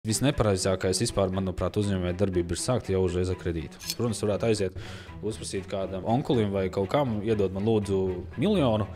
Visnepareizākais vispār, manuprāt, uzņēmēja darbība ir sākt jau uzreiz ar kredītu. Protams, varētu aiziet, uzprasīt kādam onkulim vai kaut kam, iedod man lūdzu 1 miljonu,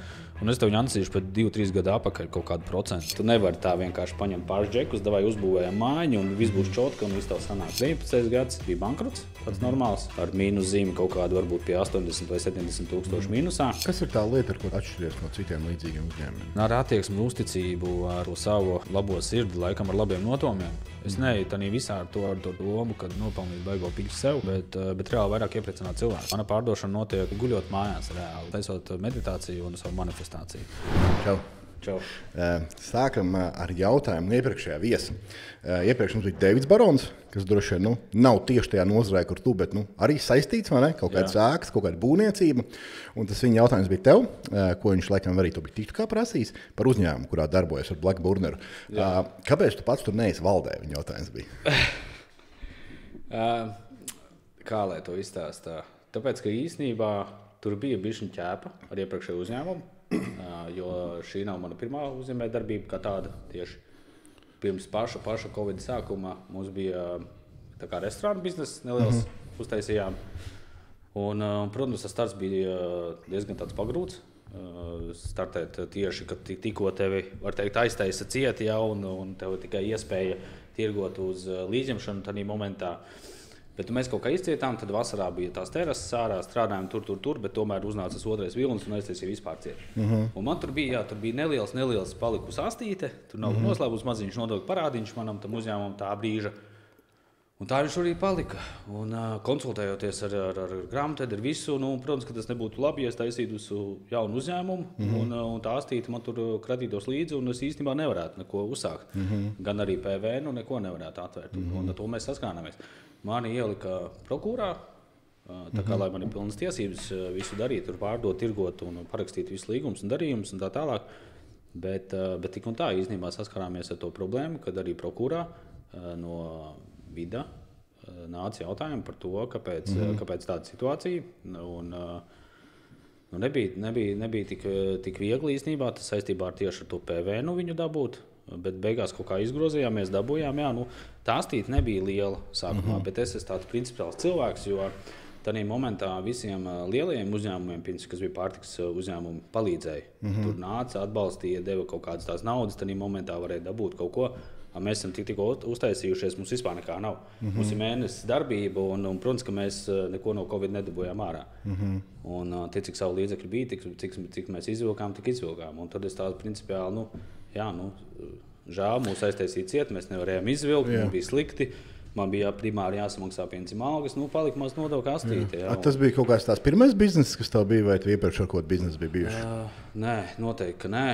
un es tev ansīšu pēc 2-3 gadu atpakaļ kaut kādu procentu. Tu nevari tā vienkārši paņemt pāris džekus, davai uzbūvējam mājiņu, un viss būs čotka, un viss tev sanāk. 19. gads bija bankrots, tāds normāls, ar mīnus zīmi kaut kādu varbūt pie 80 vai 70 tūkstošu mīnusā. Kas ir tā lieta, ar ko atšķiries no citiem līdzīgiem uzņēmumiem? Ar attieksmi, uzticību, ar savu labo sirdi, laikam ar labiem notomiem. Es neeju tādā visā ar to domu, kad nopelnīt baigo piļu sev, bet reāli vairāk iepriecināt cilvēku. Mana pārdošana notiek guļot mājās reāli, taisot meditāciju un savu manifestāciju. Čau. Čau. Sākam ar jautājumu iepriekšējā viesa. Iepriekš mums bija Deivids Barons, kas droši vien nav tieši tajā nozarē, kur tu, bet arī saistīts, vai ne? Kaut kāds ēkas, kaut kāda būvniecība. Un tas viņa jautājums bija tev, ko viņš laikam arī tu biji tiktu kā prasījis, par uzņēmumu, kurā darbojas ar Black Burneru. Kāpēc tu pats tur neesi valdē, viņa jautājums bija? Kā lai to izstāstā? Tāpēc, ka īstenībā tur bija bišķiņa ķēpa ar iepriekšēju uzņēmumu. Jo šī nav mana pirmā uzņēmēja darbība kā tāda. Tieši pirms paša Covid sākuma mums bija tā kā restorānu biznesa neliels uztaisījām. Un, protams, tas starts bija diezgan tāds pagrūts. Startēt tieši, kad tikko tevi, var teikt, aiztaisa cieti jau un tev tikai iespēja tirgot uz līdzņemšanu tādā momentā. Bet mēs kaut kā izcietām, tad vasarā bija tās terases ārā, strādājām tur, bet tomēr uznāca otrais vilnis un aiztaisīja vispār ciet. Un man tur bija neliels palikusi astīte, tur nav noslēpums maziņš nodokļu parādiņš manam tam uzņēmumam tā brīža. Un tā viņš arī palika. Un konsultējoties ar grāmatvedēju, ar visu, protams, ka tas nebūtu labi, ja es taisītu uz jaunu uzņēmumu, un tā astīte man tur kratītos līdzi, un es īstenībā nevarētu neko uzsākt. Gan arī PVN, neko nevarētu atvērt. Un to mēs saskārāmies. Mani ielika prokurā, tā kā lai man ir pilnas tiesības visu darīt, tur pārdot, tirgot un parakstīt visu līgumus un darījumus un tā tālāk. Bet tik un tā īstenībā saskarāmies ar to problēmu, kad arī prokurā no vida nāca jautājumi par to, kāpēc tāda situācija. Nebija tik viegli īstenībā, tas saistībā ar tieši ar to PVN viņu dabūt. Bet beigās kaut kā izgrozījāmies, dabūjām. Tā astīte nebija liela sākumā, bet es esmu tāds principiāls cilvēks, jo tādā momentā visiem lielajiem uzņēmumiem, kas bija pārtikas uzņēmumi, palīdzēja. Tur nāca, atbalstīja, deva kaut kādas tās naudas, tādā momentā varēja dabūt kaut ko. Mēs esam tikko uztaisījušies, mums vispār nekā nav. Mums ir mēnesis darbība, un protams, ka mēs neko no Covid nedabūjām ārā. Un cik savu līdzekļu bija, cik mēs izvilkām, tik izvilkām. Un tad es tādu principiāli, žēl, mūs aiztaisīja ciet, mēs nevarējām izvilkt, man bija slikti. Man bija primāri jāsamaksā piensim algas, palika maz nodokļu astīte. Tas bija kaut kāds tās pirmais bizness, kas tev bija, vai tu iepriekš ar kaut biznesu bija bijuši? Nē, noteikti, ka nē.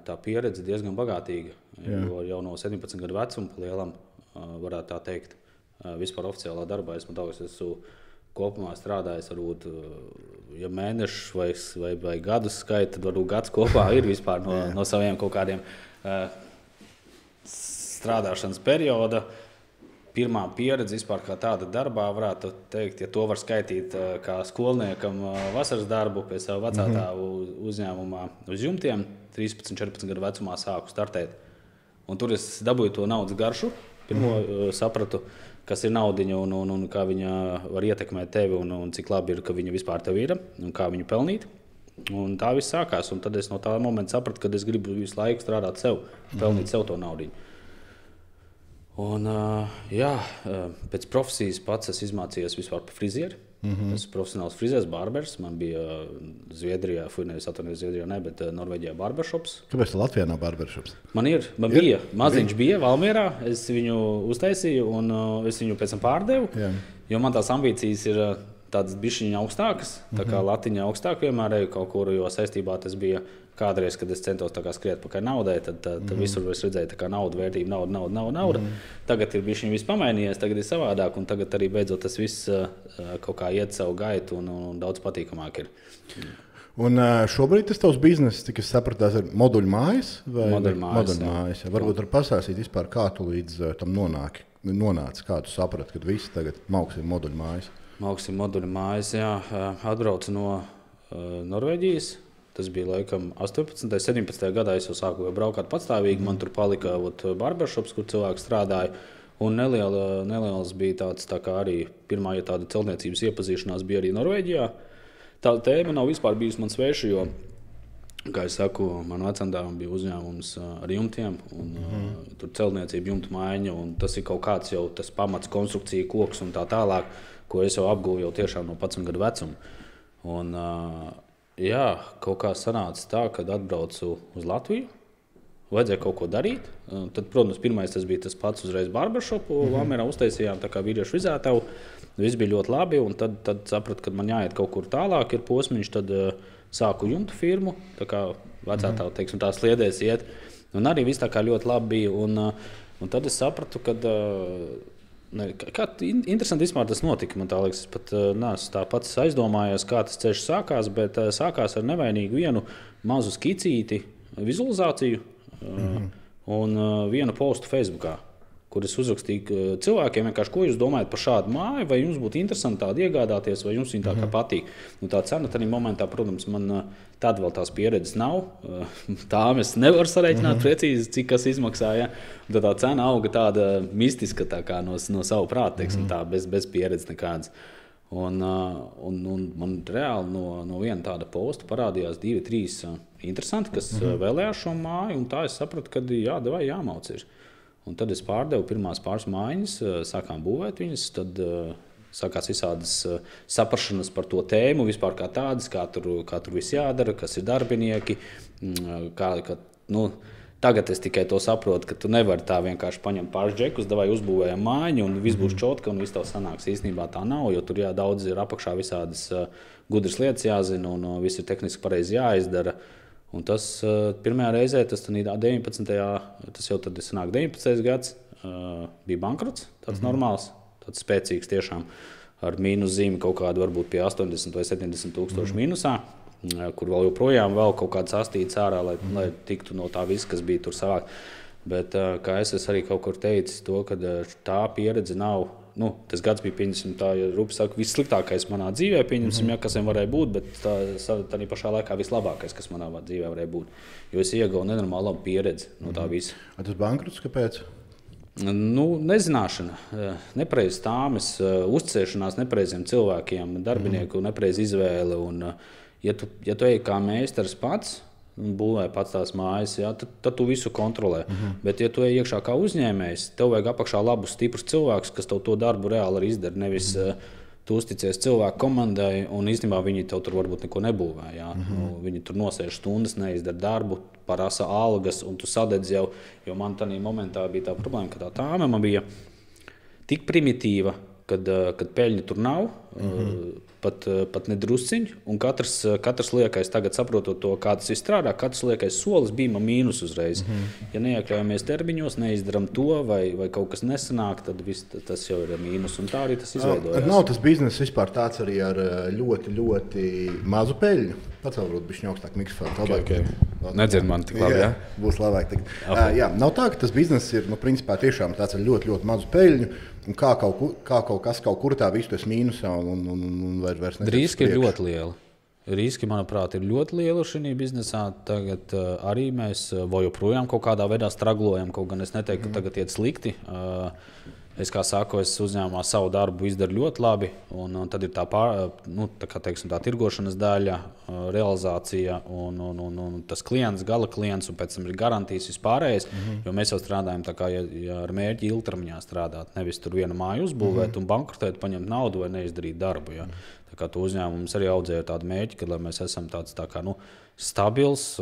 Tā pieredze diezgan bagātīga. Jo jau no 17 gadu vecuma pa lielam, varētu tā teikt, vispār oficiālā darbā esmu kopumā strādājis, varbūt, ja mēnešus vai gadus skaita, tad varbūt gads kopā ir vispār no saviem kaut kādiem strādāšanas perioda. Pirmā pieredze vispār kā tāda darbā, varētu teikt, ja to var skaitīt kā skolniekam vasaras darbu pie savu vecātāvu uzņēmumā uz jumtiem, 13-14 gadu vecumā sāku startēt. Un tur es dabūju to naudas garšu, pirmo sapratu, kas ir naudiņa un kā viņa var ietekmēt tevi un cik labi ir, ka viņa vispār tev ir un kā viņu pelnīt. Un tā viss sākās, un tad es no tā momenta sapratu, ka es gribu visu laiku strādāt sev, pelnīt sev to naudiņu. Un, pēc profesijas pats es izmācījos vispār par frizieri. Es esmu profesionāls frizieris, barbers. Man bija Zviedrijā, bet Norvēģijā barbershops. Kāpēc Latvijā nav barbershops? Man bija. Maziņš bija Valmierā. Es viņu uztaisīju un es viņu pēc tam pārdevu. Jo man tās ambīcijas ir tādas bišķiņa augstākas. Tā kā latiņa augstāk vienmēr eju kaut kur, jo saistībā tas bija kādreiz, kad es centos skriet pakaļ naudai, tad visur es redzēju tā kā nauda, vērtība, nauda. Tagad ir bišķiņ viss pamainījies, tagad ir savādāk, un tagad arī beidzot tas viss kaut kā iet savu gaitu un daudz patīkamāk ir. Un šobrīd tas tavs bizness, cik es sapratu, ir moduļu mājas? Moduļu mājas. Varbūt var pastāstīt vispār, kā tu līdz tam nonāci, kā tu saprati, kad visi tagad mauksim moduļu mājas? Mauksim moduļu mājas, atbraucu no Norvēģijas. Tas bija laikam 18. 17. gadā, es jau sāku braukt patstāvīgi, man tur palika barbershops, kur cilvēki strādāja. Un neliels bija tāds tā kā arī pirmā tāda celtniecības iepazīšanās bija arī Norvēģijā. Tā tēma nav vispār bijusi man sveša, jo, kā es saku, man vecumdēvam bija uzņēmums ar jumtiem, un tur celtniecība, jumtu maiņa, un tas ir kaut kāds jau tas pamats, konstrukcija, koks un tā tālāk, ko es jau apguvu jau tiešām no 11 gadu vecuma. Un, jā, kaut kā sanāca tā, kad atbraucu uz Latviju, vajadzēja kaut ko darīt. Tad, protams, pirmais tas bija tas pats uzreiz barbershopu. Valmierā uztaisījām tā kā vīriešu vizētavu. Viss bija ļoti labi, un tad sapratu, ka man jāiet kaut kur tālāk, ir posmiņš, tad sāku jumtu firmu, tā kā vecātā, teiksim, tā sliedēs iet. Un arī viss tā kā ļoti labi bija, un tad es sapratu, ka interesanti vispār tas notika. Man tā liekas, es pat neesmu tā pats aizdomājies, kā tas ceļš sākās, bet sākās ar nevainīgu vienu mazu skicīti, vizualizāciju un vienu postu Facebookā, kur es uzrakstīju cilvēkiem, ko jūs domājat par šādu māju, vai jums būtu interesanti tādu iegādāties, vai jums viņa tā kā patīk. Nu, tā cena tajā momentā, protams, man tāda vēl tās pieredzes nav. Tā es nevaru sarēķināt precīzi, cik kas izmaksāja. Tad tā cena auga tāda mistiska, tā kā no savu prātu, teiksim, tā, bez pieredzes nekādas. Un man reāli no viena tāda posta parādījās 2, 3 interesanti, kas vēlējās šo māju, un tā es sapratu, ka jāmauc ir. Un tad es pārdevu pirmās pāris mājiņas, sākām būvēt viņas, tad sākās visādas saprašanas par to tēmu, vispār kā tādas, kā tur viss jādara, kas ir darbinieki, tagad es tikai to saprotu, ka tu nevari tā vienkārši paņemt pāris džekus, davai uzbūvējam mājiņu un viss būs čotka un viss tev sanāks. Īstenībā tā nav, jo tur daudz ir apakšā visādas gudras lietas jāzina un viss ir tehniski pareizi jāizdara. Un tas pirmajā reizē, tas 19. Tas jau tad sanāk 19. gads, bija bankrots, tāds normāls, tāds spēcīgs tiešām, ar mīnus zīmi kaut kādu varbūt pie 80 vai 70 tūkstošu mīnusā, kur vēl joprojām vēl kaut kāds astīts ārā, lai tiktu no tā viss, kas bija tur savākt. Bet kā es arī kaut kur teicis to, ka tā pieredze nav, tas gads bija, pieņemsim, tā, ja Rupi saka, vissliktākais manā dzīvē, pieņemsim, kas vien varēja būt, bet tā pašā laikā vislabākais, kas manā dzīvē varēja būt. Jo es ieguvu nenormāli labu pieredzi no tā visa. Tas bankrots kāpēc? Nezināšana, nepareizas tāmes, uzticēšanās nepareiziem cilvēkiem, darbinieku nepareiza izvēle. Un, ja tu ej kā meistars pats, būvē pats tās mājas, tad tu visu kontrolē. Bet, ja tu ej iekšā kā uzņēmējs, tev vajag apakšā labus, stiprus cilvēkus, kas tev to darbu reāli arī izdara. Nevis tu uzticies cilvēku komandai, un īstenībā viņi tev tur varbūt neko nebūvē. Viņi tur nosēž stundas, neizdara darbu, parasa algas, un tu sadedz jau. Jo man tajā momentā bija tā problēma, ka tā tāme man bija tik primitīva, kad peļņa tur nav, pat nedrusciņi, un katrs liekais, tagad saprotot to, kā tas viss strādā, katrs liekais solis bija man mīnus uzreiz. Ja neiekļaujamies termiņos, neizdaram to, vai kaut kas nesanāk, tad tas jau ir mīnus, un tā arī tas izveidojās. Nav tas bizness vispār tāds arī ar ļoti, ļoti mazu peļņu? Pacēlot bišķiņu augstāk mikrofonu. Okay. Nedzird man tik labi, jā? Būs labāk. Nav tā, ka tas bizness ir, principā, tiešām tāds ar ļoti, ļoti mazu peļņu, un kā kaut kas kaut kur tā visu tas mīnusā un vairs netiek Riski ir ļoti lieli. Riski, manuprāt, ir ļoti lieli šajā biznesā. Tagad arī mēs joprojām kaut kādā veidā straglojam, kaut gan es neteiktu, ka tagad iet slikti. Es, kā saku, es uzņēmumā savu darbu izdaru ļoti labi, un tad ir tā tirgošanas daļa, realizācija un tas klients, gala klients, un pēc tam ir garantijas vispārējais, jo mēs jau strādājam tā kā ar mērķi ilgtermiņā strādāt, nevis tur vienu māju uzbūvēt un bankrotēt, paņemt naudu vai neizdarīt darbu. Ja. Tā kā tu uzņēmums arī audzēja tādu mērķi, ka lai mēs esam tāds tā kā, stabils,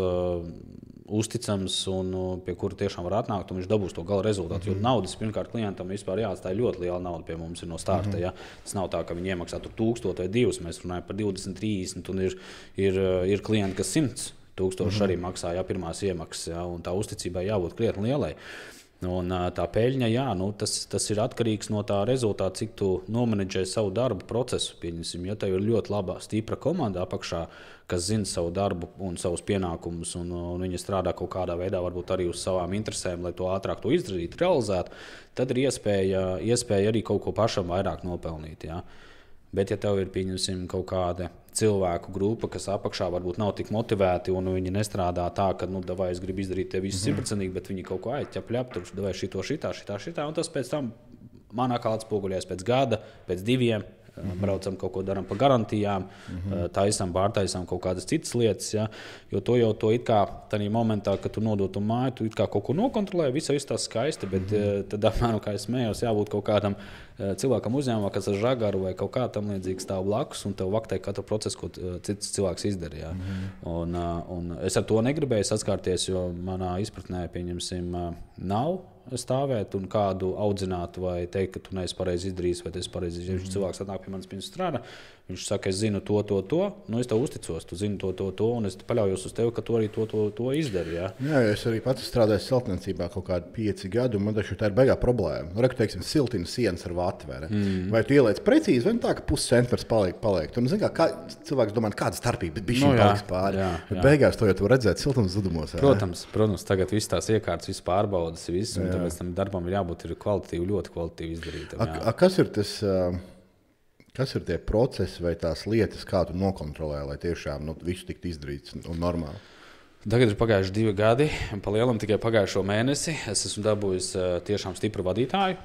uzticams un pie kura tiešām var atnākt, un viņš dabūs to gala rezultātu. Jo naudas pirmkārt klientam vispār jāatstāj ļoti liela nauda pie mums ir no starta. Ja? Tas nav tā, ka viņi iemaksā 1000 vai 2, mēs runājam par 20, 30, un ir klienti, kas 100,000 arī maksā, pirmās iemaksas, un tā uzticībai jābūt krietni lielai. Un tā peļņa, tas ir atkarīgs no tā rezultāta, cik tu nomenedžē savu darbu procesu. Pieņemsim, ja tev ir ļoti laba, stipra komanda apakšā, kas zina savu darbu un savus pienākumus, un viņi strādā kaut kādā veidā, varbūt arī uz savām interesēm, lai to ātrāk to izdarītu, realizētu, tad ir iespēja arī kaut ko pašam vairāk nopelnīt. Ja. Bet, ja tev ir pieņemsim kaut kāda cilvēku grupa, kas apakšā varbūt nav tik motivēti, un viņi nestrādā tā, ka, vai es gribu izdarīt te visu simtprocentīgi, bet viņi kaut ko ķep, tur vai šitā, un tas pēc tam manā kā atspoguļojas pēc gada, pēc 2. Braucam kaut ko darām pa garantijām, pārtaisām kaut kādas citas lietas. Ja? Jo to it kā tādā momentā, kad tu nodod to māju, tu it kā kaut ko nokontrolē, viss tas skaisti, bet tad, kā es smējos, jābūt kaut kādam cilvēkam uzņēmumā, kas ar žagaru vai kaut kā tam līdzīgi stāv blakus, un tev vaktē katru procesu, ko cits cilvēks izdarīja. Ja? Un es ar to negribēju saskārties, jo manā izpratnē, pieņemsim, nav stāvēt un kādu audzināt vai teikt, ka tu neesi pareizi izdarījis vai tas pareizi izdarījis. Ja cilvēks atnāk pie manis pirms strādā, viņš saka, es zinu to, es tev uzticos, tu zini to, un es paļaujos uz tevi, ka tu arī to izdari. Ja? Jā, es arī pats strādāju celtniecībā kaut kādi 5 gadi, un man taču tā ir baigā problēma. Reku, teiksim, siltina sienas ar vati, vai ne? Vai tu ieliec precīzi, vai tā, ka puscentrs paliek. Tu nezini, kā cilvēks domā, kāda starpība, bet bišķiņ paliks pāri. Bet beigās to jau tu redzēt siltums zudumos. Protams, tagad viss tās iekārtas, viss pārbaudas, viss, un tāpēc tam darbam ir jābūt kvalitatīvi, ļoti kvalitatīvi izdarītam. Kas ir tie procesi vai tās lietas, kā tu nokontrolē, lai tiešām visu tiktu izdarīts un normāli? Tagad ir pagājuši 2 gadi, pa lielam tikai pagājušo mēnesi. Es esmu dabūjis tiešām stipru vadītāju,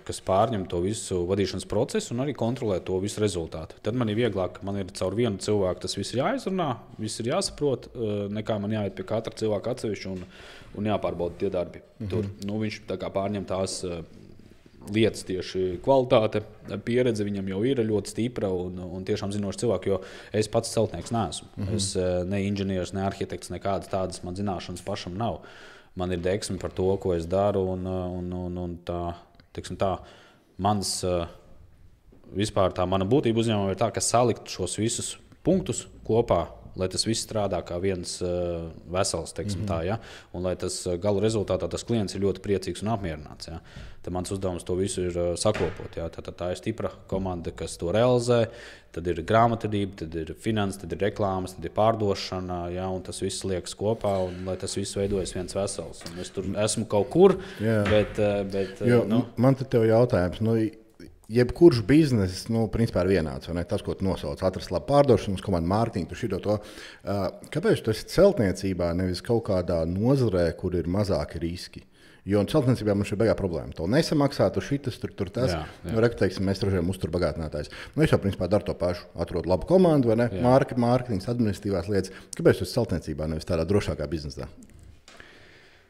kas pārņem to visu vadīšanas procesu un arī kontrolē to visu rezultātu. Tad man ir vieglāk, man ir caur vienu cilvēku tas viss ir jāizrunā, viss ir jāsaprot, nekā man jāiet pie katra cilvēka atsevišķi un jāpārbauda tie darbi. Tur, viņš tā kā pārņem tās lietas, tieši kvalitāte, pieredze viņam jau ir ļoti stipra un tiešām zinošs cilvēks, jo es pats celtnieks neesmu. Es ne inženieris, ne arhitekts, nekādas tādas man zināšanas pašam nav. Man ir deksme par to, ko es daru un tā, teiksim tā, vispār tā mana būtība uzņēmumā ir tā, ka salikt šos visus punktus kopā, lai tas viss strādā kā viens vesels, teiksim tā, ja? Un lai tas gala rezultātā tas klients ir ļoti priecīgs un apmierināts. Ja? Tad mans uzdevums to visu ir sakopot. Ja? Tā ir stipra komanda, kas to realizē, tad ir grāmatvedība, tad ir finanses, tad ir reklāmas, tad ir pārdošana, ja? Un tas viss liekas kopā, un lai tas viss veidojas viens vesels. Un es tur esmu kaut kur, bet man te tev jautājums, jebkurš bizness, principā ir vienāds. Tas, ko tu nosauc, atrast labu pārdošanas komandu, mārketingu, tu šito to. Kāpēc tu esi celtniecībā, nevis kaut kādā nozarē, kur ir mazāki riski? Jo celtniecībā mums ir beigā problēma. To nesamaksā, tu šitas, tur tas. Teiksim, mēs ražojam uzturbagātinātājs. Es jau principā daru to pašu. Atrodu labu komandu, vai ne? Mārketings, administratīvās lietas. Kāpēc tu esi celtniecībā, nevis tādā drošākā biznesā?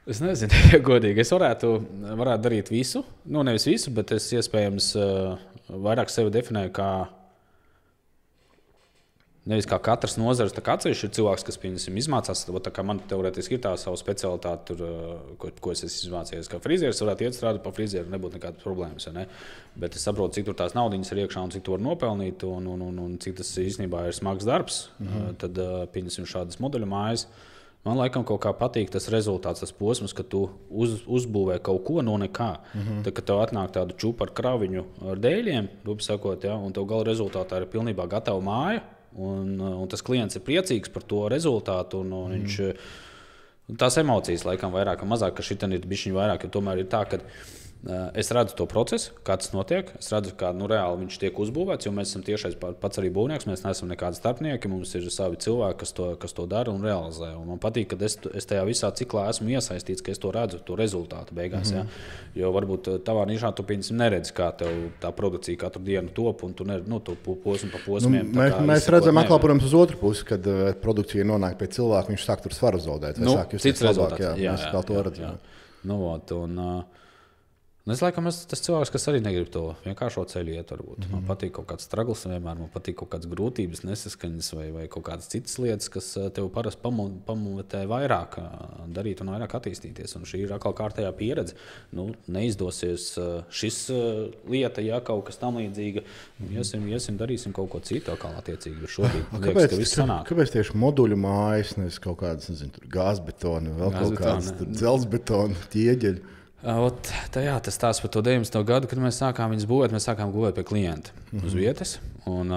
Es nezinu, ja godīgi. Es varētu darīt visu. Nevis visu, bet es iespējams vairāk sevi definēju kā nevis kā katrs nozars, tā kā atsevišķi ir cilvēks, kas izmācās. Tā kā man teorētiski ir tā sava specialitāte, ko es esmu izmācījies. Kā frizieris varētu iet strādāt pa frizieru, nebūtu nekādas problēmas. Ja ne? Bet es saprotu, cik tur tās naudiņas ir iekšā un cik to var nopelnīt un cik tas īstenībā ir smags darbs. Tad pieņemsim šādas modeļu mājas. Man laikam kaut kā patīk tas rezultāts, tas posms, ka tu uzbūvē kaut ko no nekā. Tad, kad tev atnāk tādu čupu ar kraviņu ar dēļiem, sakot, ja, un tev gala rezultātā ir pilnībā gatava māja, un tas klients ir priecīgs par to rezultātu, un viņš, tās emocijas laikam vairāk un mazāk, ka šitan ir bišķiņ vairāk, jo tomēr ir tā, ka es redzu to procesu, kā tas notiek. Es redzu, kā reāli viņš tiek uzbūvēts, jo mēs esam tiešais pats arī būvnieks. Mēs neesam nekādi starpnieki. Mums ir savi cilvēki, kas to dara un realizē. Un man patīk, ka es tajā visā ciklā esmu iesaistīts, ka es to redzu, to rezultātu beigās. Ja? Jo varbūt tavā nišā tu neredzi, kā tev tā produkcija katru dienu top, un tu to posmu pa posmiem. Mēs redzam atkal, protams, uz otru pusi, kad produkcija nonāk pie cilvēka, viņš sāk tur svaru zaudēt. Cits rezultāts. Mēs kā to redzam. Es laikam esmu tas cilvēks, kas arī negrib to vienkāršo ceļu iet. Man patīk kaut kāds struggles vienmēr, man patīk kaut kādas grūtības, nesaskaņas vai kaut kādas citas lietas, kas tev parasti pamotē vairāk darīt un vairāk attīstīties. Un šī ir atkal kārtējā pieredze. Neizdosies šis lieta, ja kaut kas tam līdzīga. Iesim, darīsim kaut ko citu, kā attiecīgi šobrīd. Kāpēc tieši moduļu mājas, nevis kaut kādas, gāzbetona, vēl kaut kādas dzelzbetona, ķieģeļi? Tas stāsts par to 19. gadu, kad mēs sākām viņus būvēt. Mēs sākām būvēt pie klienta uz vietas. Un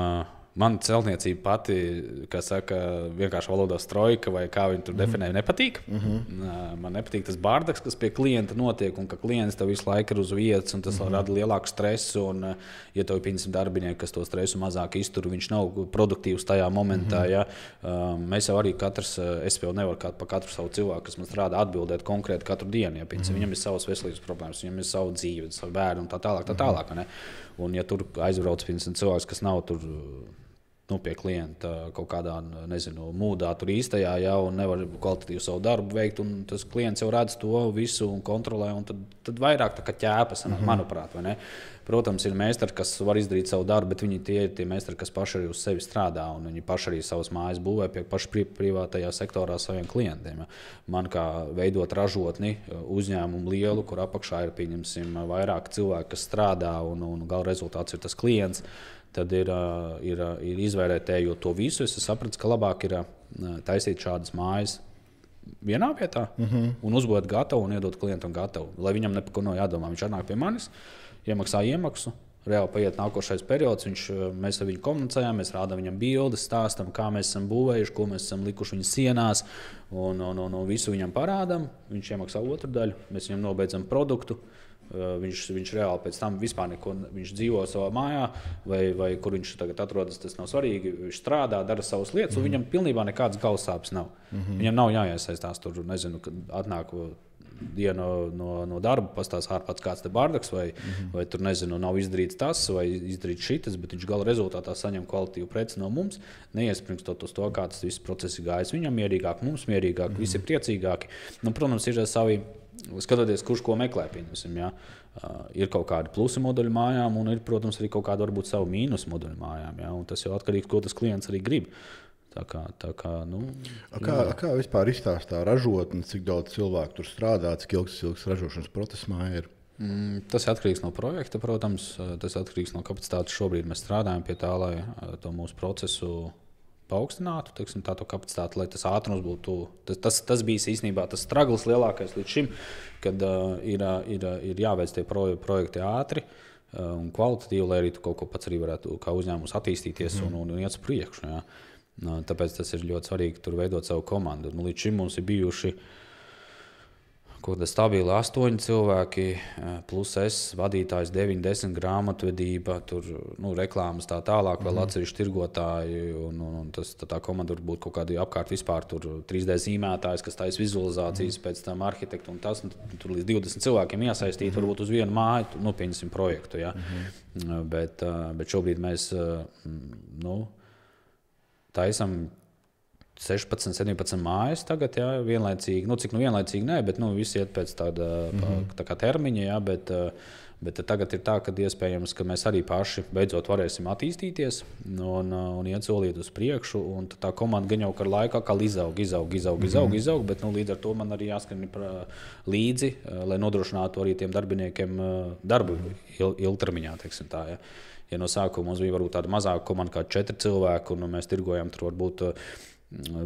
Man celtniecība pati, kā saka, vienkārši valodā strojka vai kā viņi tur definē, nepatīk. Man nepatīk tas bārdaks, kas pie klienta notiek, un ka klients tev visu laiku ir uz vietas, un tas rada lielāku stresu. Un, ja tev ir 500 darbinieki, kas to stresu mazāk iztur, viņš nav produktīvs tajā momentā. Ja? Mēs jau arī katrs, es jau nevaru par katru savu cilvēku, kas man strādā, atbildēt konkrēti katru dienu. Ja? Viņam ir savas veselības problēmas, viņam ir savu dzīvi, savu bērnu un tā tālāk. Ne? Un ja tur aizbrauc 500 cilvēks, kas nav tur pie klienta kaut kādā, nezinu, mūdā tur īstajā, ja, un nevar kvalitatīvi savu darbu veikt, un tas klients jau redz to visu un kontrolē, un tad vairāk tā kā ķēpas, manuprāt, vai ne? Protams, ir meistari, kas var izdarīt savu darbu, bet viņi tie ir tie meistari, kas paši arī uz sevi strādā, un viņi paši arī savas mājas būvē pie paši privātajā sektorā saviem klientiem. Ja. Man kā veidot ražotni, uzņēmumu lielu, kur apakšā ir, pieņemsim, vairāk cilvēku, kas strādā, un gala rezultāts ir tas klients, tad ir izvērtējot to visu. Es sapratu, ka labāk ir taisīt šādas mājas vienā vietā un uzbūvēt gatavu un iedot klientam gatavu. Lai viņam neko nav jādomā. Viņš atnāk pie manis, iemaksā iemaksu, reāli paiet nākošais periods, mēs ar viņu komunicējam, mēs rādām viņam bildes, stāstam, kā mēs esam būvējuši, ko mēs esam likuši viņa sienās un visu viņam parādām. Viņš iemaksā otru daļu, mēs viņam nobeidzam produktu. Viņš reāli pēc tam vispār neko, viņš dzīvo savā mājā vai kur viņš tagad atrodas, tas nav svarīgi. Viņš strādā, dara savas lietas, un viņam pilnībā nekādas galvasāpes nav. Viņam nav jāiesaistās tur, nezinu, kad atnāk dienu no darba, pastāst ārpats kāds te bārdaks, vai tur, nezinu, nav izdarīts tas, vai izdarīts šitas, bet viņš gala rezultātā saņem kvalitīvu preci no mums, neiespringstot uz to, kā tas viss process ir gājis. Viņam mierīgāk, mums mierīgāk, visi ir priecīgāki. Protams, ir savi, skatoties, kurš ko meklē, pieņemsim, ja? Ir kaut kādi plusi moduļu mājām, un ir, protams, arī kaut kāda varbūt savu mīnus moduļu mājām, ja? Un tas jau atkarīgs, ko tas klients arī grib. Tā kā, kā vispār izstāstā ražotne, cik daudz cilvēku tur strādā, cik ilgs ražošanas process mājā ir? Tas ir atkarīgs no projekta, protams, tas ir atkarīgs no kapacitātes. Šobrīd mēs strādājam pie tā, lai to mūsu procesu paaugstinātu, teiksim, tā kapacitāti, lai tas ātrums būtu. Tas bija īstenībā tas struggles lielākais līdz šim, kad ir jāveic tie projekti ātri un kvalitatīvi, lai arī tu kaut ko pats arī varētu kā uzņēmums attīstīties un iet uz priekšu. Ja. Tāpēc tas ir ļoti svarīgi tur veidot savu komandu. Līdz šim mums ir bijuši stabili 8 cilvēki, plus es, vadītājs 9-10 grāmatvedība, tur reklāmas tā tālāk, vēl atsevišķi tirgotāji, un tā komanda var būt kaut kādi apkārt vispār tur 3D zīmētājs, kas taisa vizualizācijas, pēc tam arhitektu un tas, un tur līdz 20 cilvēkiem iesaistīt, varbūt uz vienu māju, pieņemsim projektu, ja. Bet šobrīd mēs, taisam 16, 17 mājas tagad, jā, vienlaicīgi. Cik vienlaicīgi nē, bet visi iet pēc tāda tā kā termiņa, jā, bet tagad ir tā, ka iespējams, ka mēs arī paši beidzot varēsim attīstīties un iet solīt uz priekšu, un tā komanda gan jau ar laiku atkal izaug, bet līdz ar to man arī jāskan līdzi, lai nodrošinātu arī tiem darbiniekiem darbu ilgtermiņā, teiksim tā, jā. Ja no sākuma mums bija varbūt tāda mazāka komanda kā 4 cilvēki, un mēs tirgojam tur varbūt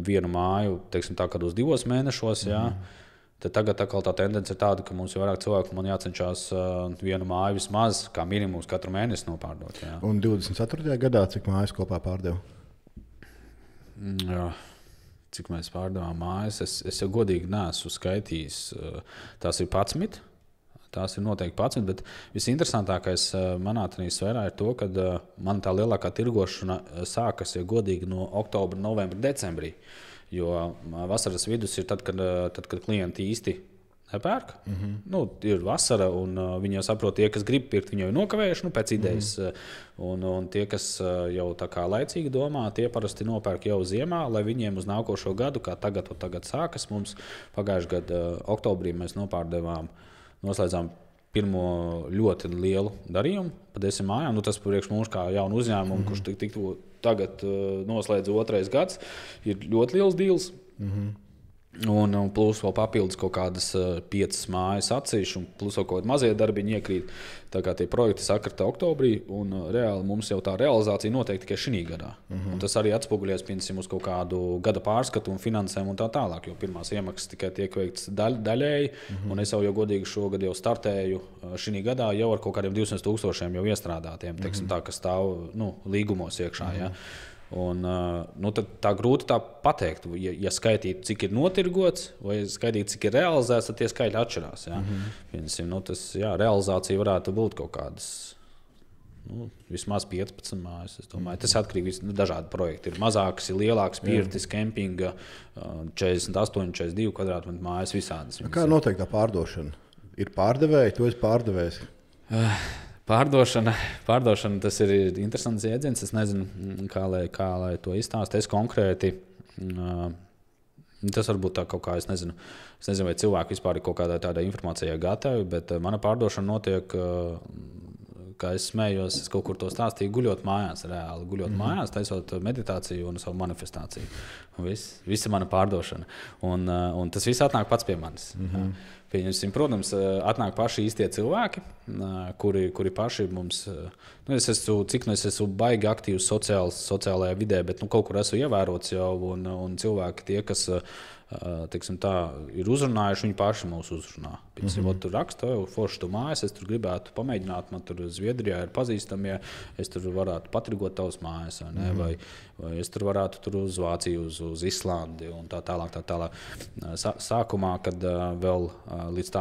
vienu māju, teiksim tā, kad uz 2 mēnešos, jā, tad tagad tā tendence ir tāda, ka mums ir vairāk cilvēku, man jācenšas vienu māju vismaz, kā minimums katru mēnesi nopārdot. Jā. Un 24. gadā cik mājas kopā pārdeva? Jā. Cik mēs pārdevām mājas, es jau godīgi neesmu skaitījis, tās ir 11. Tās ir noteikti 11, bet visinteresantākais manā sfērā ir to, ka man tā lielākā tirgošana sākas, ja godīgi, no oktobra, novembra, decembrī. Jo vasaras vidus ir tad, kad klienti īsti nepērk. Ir vasara, un viņi jau saprot, tie, kas grib pirkt, viņi jau ir nokavējuši pēc idejas. Un tie, kas jau tā kā laicīgi domā, tie parasti nopērk jau ziemā, lai viņiem uz nākošo gadu, kā tagad sākas, mums pagājušajā gada oktobrī mēs noslēdzām pirmo ļoti lielu darījumu pa 10 mājām. Tas priekš mums kā jaunu uzņēmumu, kurš tiktu tagad noslēdz 2. gads, ir ļoti liels deals. Un plus vēl papildus kaut kādas 5 mājas atsevišķi, un plus vēl kaut kādi mazie darbiņi iekrīt. Tā kā tie projekti sakrita oktobrī, un reāli mums jau tā realizācija notiek tikai šī gadā. Un tas arī atspoguļojas, piemēram, uz kaut kādu gada pārskatu un finansēm un tā tālāk, jo pirmās iemaksas tikai tiek veikts daļēji, un es jau godīgi šogad jau startēju šī gadā jau ar kaut kādiem 200,000 jau iestrādātiem, teiksim tā, kas stāv līgumos iekšā. Ja. Un, tā grūti tā pateikt, ja skaitītu, cik ir notirgots, vai skaitītu, cik ir realizēts, tad tie skaitļi atšķirās. Ja? Tas, realizācija varētu būt kaut kādas vismaz 15 mājas. Tas atkarīgs no dažādu projektu. Ir mazāks, ir lielāks, pirtis, kempinga, 48, 42 kvadrātmetru mājas visādas. Kā notiek tā pārdošana? Ir pārdevēji, tu esi pārdevējs? Pārdošana, tas ir interesants jēdziens. Es nezinu, kā lai to izstāstu. Es konkrēti, tas varbūt tā kaut kā, es nezinu, vai cilvēki vispār ir kaut kādā tādā informācijā gatavi, bet mana pārdošana notiek, kā es smējos, es kaut kur to stāstīju, guļot mājās, reāli guļot mājās, taisot meditāciju un savu manifestāciju. Viss ir mana pārdošana. Un tas viss atnāk pats pie manis. Protams, atnāk paši īstie cilvēki, kuri paši mums, es esmu baigi aktīvs sociālajā vidē, bet kaut kur esmu ievērots jau, un cilvēki tie, kas teiksim, tā, ir uzrunājuši, viņi paši mūs uzrunā. Tur raksta, forši tu mājas, es tur gribētu pamēģināt, man tur Zviedrijā ir pazīstamie, es tur varētu patirgot tavas mājas, vai es tur varētu tur uz Vāciju, uz Islandi un tā tālāk. Sākumā, kad vēl līdz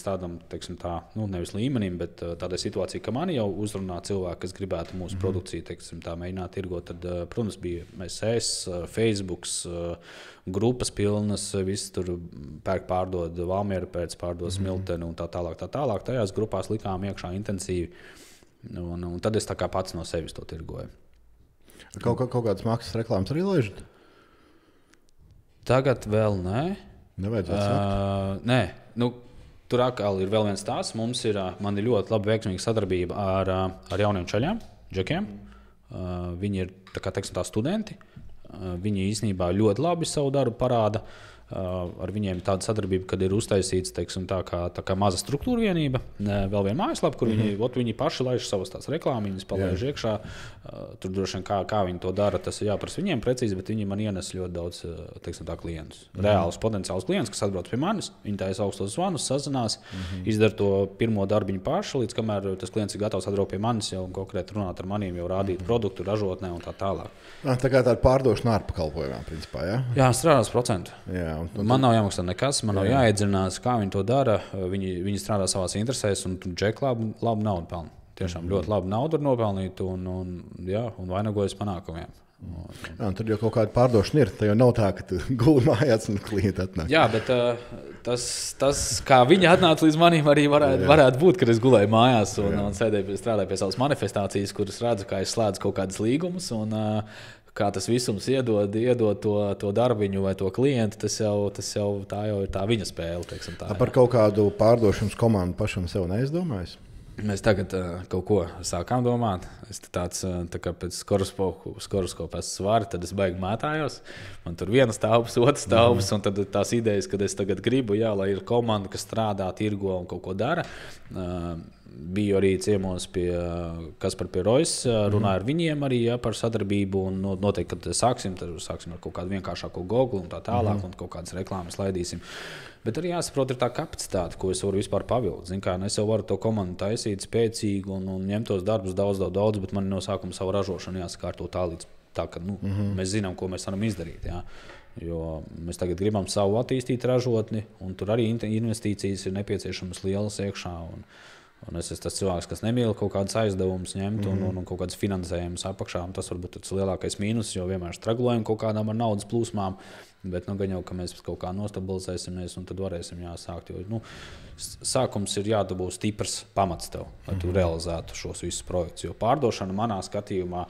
tādam teiksim, tā, nevis līmenim, bet tādai situācijai, ka mani jau uzrunā cilvēki, kas gribētu mūsu produkciju, teiksim, tā mēģināt tirgot, tad, protams, bija mēs, Facebooks, grupas pilnas, viss tur pērk pārdod Valmiera pēc, pārdod Smilteni un tā tālāk. Tajās grupās likām iekšā intensīvi, un tad es tā kā pats no sevis to tirgoju. Kaut kādas maksas reklāmas arī laižat? Tagad vēl nē. Nevajadzētu sākt? Nē. Tur atkal ir vēl viens stāsts. Man ir ļoti laba veiksmīga sadarbība ar jauniem čaļiem, džekiem. Viņi ir teiksim, tā studenti. Viņi īstenībā ļoti labi savu darbu parāda. Ar viņiem ir tāda sadarbība, kad ir uztaisīts teiksim, tā kā maza struktūra vienība, vēl viena mājaslapa, kur viņi paši laiž savas tās reklāmiņas, palaiž iekšā. Tur droši vien kā viņi to dara, tas ir jāprasa viņiem precīzi, bet viņi man ienes ļoti daudz teiksim, tā, klientus. Reāls potenciāls klients, kas atbrauc pie manis, viņi taisa augstos zvanus, sazinās, izdara to pirmo darbiņu pašu, līdz kamēr tas klients ir gatavs atbraukt pie manis jau un konkrēti runāt ar maniem, jau rādīt produktu, ražotnē un tā tālāk. Tā kā tāda pārdošana ārpakalpojumā, principā, ja? Jā, strādās procentu. Man nav jāmaksā nekas, man nav jāiedzinās, kā viņi to dara. Viņi strādā savās interesēs un džeki labu naudu pelna. Tiešām ļoti labu naudu var nopelnīt un vainagojas panākumiem. Tur jau kaut kāda pārdošana ir. Tā jau nav tā, ka tu guli mājās un klienti atnāk. Jā, bet tas kā viņi atnāca līdz manim, arī varētu būt, kad es gulēju mājās un strādāju pie savas manifestācijas, kuras redzu, kā es slēdzu kaut kādas līgumus. Kā tas visums iedod to darbiņu vai to klientu, tas jau ir tā viņa spēle. Par kaut kādu pārdošanas komandu pašam sev neizdomājis? Mēs tagad kaut ko sākām domāt. Es tāds, tā kā pēc skoroskopa esmu svari, tad es baigi mētājos. Man tur vienas tāpas, otras tāpas, un tad tās idejas, kad es tagad gribu, lai ir komanda, kas strādā, tirgo un kaut ko dara. Biju arī ciemos pie Kaspar Rojas, runāju ar viņiem arī par sadarbību, un noteikti, kad sāksim ar kaut kādu vienkāršāku Google un tā tālāk, un kaut kādas reklāmas laidīsim. Bet arī jāsaprot, ir tā kapacitāte, ko es varu vispār pavilkt. Es jau varu to komandu taisīt spēcīgu un ņemt tos darbus daudz, bet man no sākuma savu ražošanu jāsakārto tā, ka mēs zinām, ko mēs varam izdarīt. Jā. Jo mēs tagad gribam savu attīstīt ražotni, un tur arī investīcijas ir nepieciešamas lielas iekšā. Un es esmu tas cilvēks, kas nemīl kaut kādas aizdevumus ņemt un kaut kādas finansējumus apakšā. Tas varbūt tas lielākais mīnus, jo vienmēr straglējam kaut kādām ar naudas plūsmām. Bet gan jau, ka mēs kaut kā nostabilizēsimies un tad varēsim sākt. Jo, sākums ir jādabū stiprs pamats tev, lai tu realizētu šos visus projektus. Jo pārdošana manā skatījumā,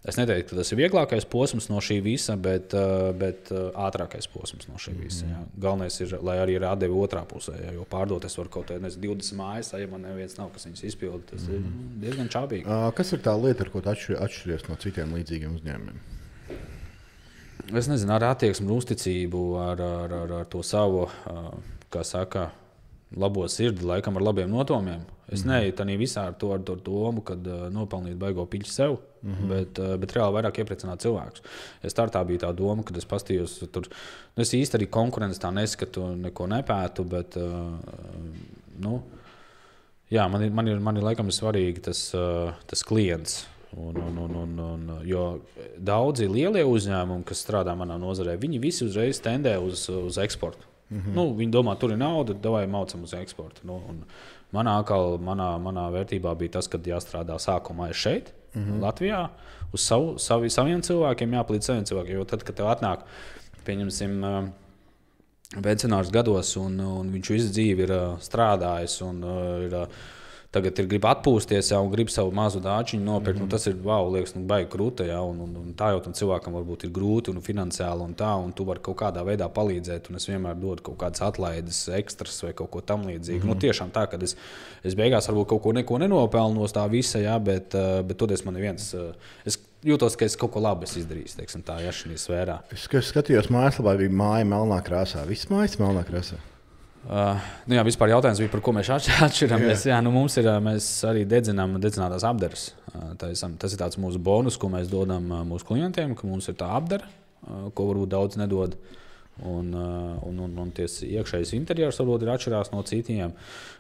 es neteiktu, ka tas ir vieglākais posms no šī visa, bet ātrākais posms no šī visa. Jā. Galvenais ir, lai arī ir atdevi otrā pusē. Jā, jo pārdot es varu kaut kādā 20 mājas, ja man neviens nav, kas viņas izpilda. Tas ir diezgan čābīgi. Kas ir tā lieta, ar ko tu atšķiries no citiem līdzīgiem uzņēmumiem? es nezinu, ar attieksmi un uzticību, ar to savu, kā saka, labo sirdi, laikam ar labiem nodomiem. Es neeju tādā visā ar to domu, kad nopelnīt baigo piļu sev, bet reāli vairāk iepriecināt cilvēkus. Es startā bija tā doma, kad es pastījos tur, es īsti arī konkurences tā neskatu, neko nepētu, bet, jā, man ir laikam svarīgi tas klients. Jo daudzi lielie uzņēmumi, kas strādā manā nozarē, viņi visi uzreiz tendē uz eksportu. Viņi domā, tur ir nauda, davai maucam uz eksportu. Manā vērtībā bija tas, ka jāstrādā sākumā šeit, Latvijā, uz saviem cilvēkiem, jāpalīdz saviem cilvēkiem. Jo tad, kad tev atnāk, pieņemsim, pensionārs gados, un viņš visu dzīvi ir strādājis un tagad grib atpūsties, un grib savu mazu dāčiņu nopirkt. Tas ir, liekas, baigi krūta, un tā jau tam cilvēkam varbūt ir grūti un finansiāli, un tu vari kaut kādā veidā palīdzēt, un es vienmēr dodu kaut kādas atlaides, ekstras vai kaut ko tam līdzīgu. Tiešām tā, ka es beigās varbūt kaut ko neko nenopelnu no tā visa, bet toties man ir viens, es jūtos, ka es kaut ko labi izdarīju, teiksim tā, šajā sfērā. Es skatījos mājaslapā, bija māja melnā krāsā. Viss mājas melnā krāsā. Vispār jautājums bija, par ko mēs atšķiramies. Mums ir, mēs arī dedzinām dedzinātās apdares. Tas ir tāds mūsu bonus, ko mēs dodam mūsu klientiem, ka mums ir tā apdara, ko varbūt daudz nedod. Un ties iekšējais interjers varbūt ir atšķirās no citiem.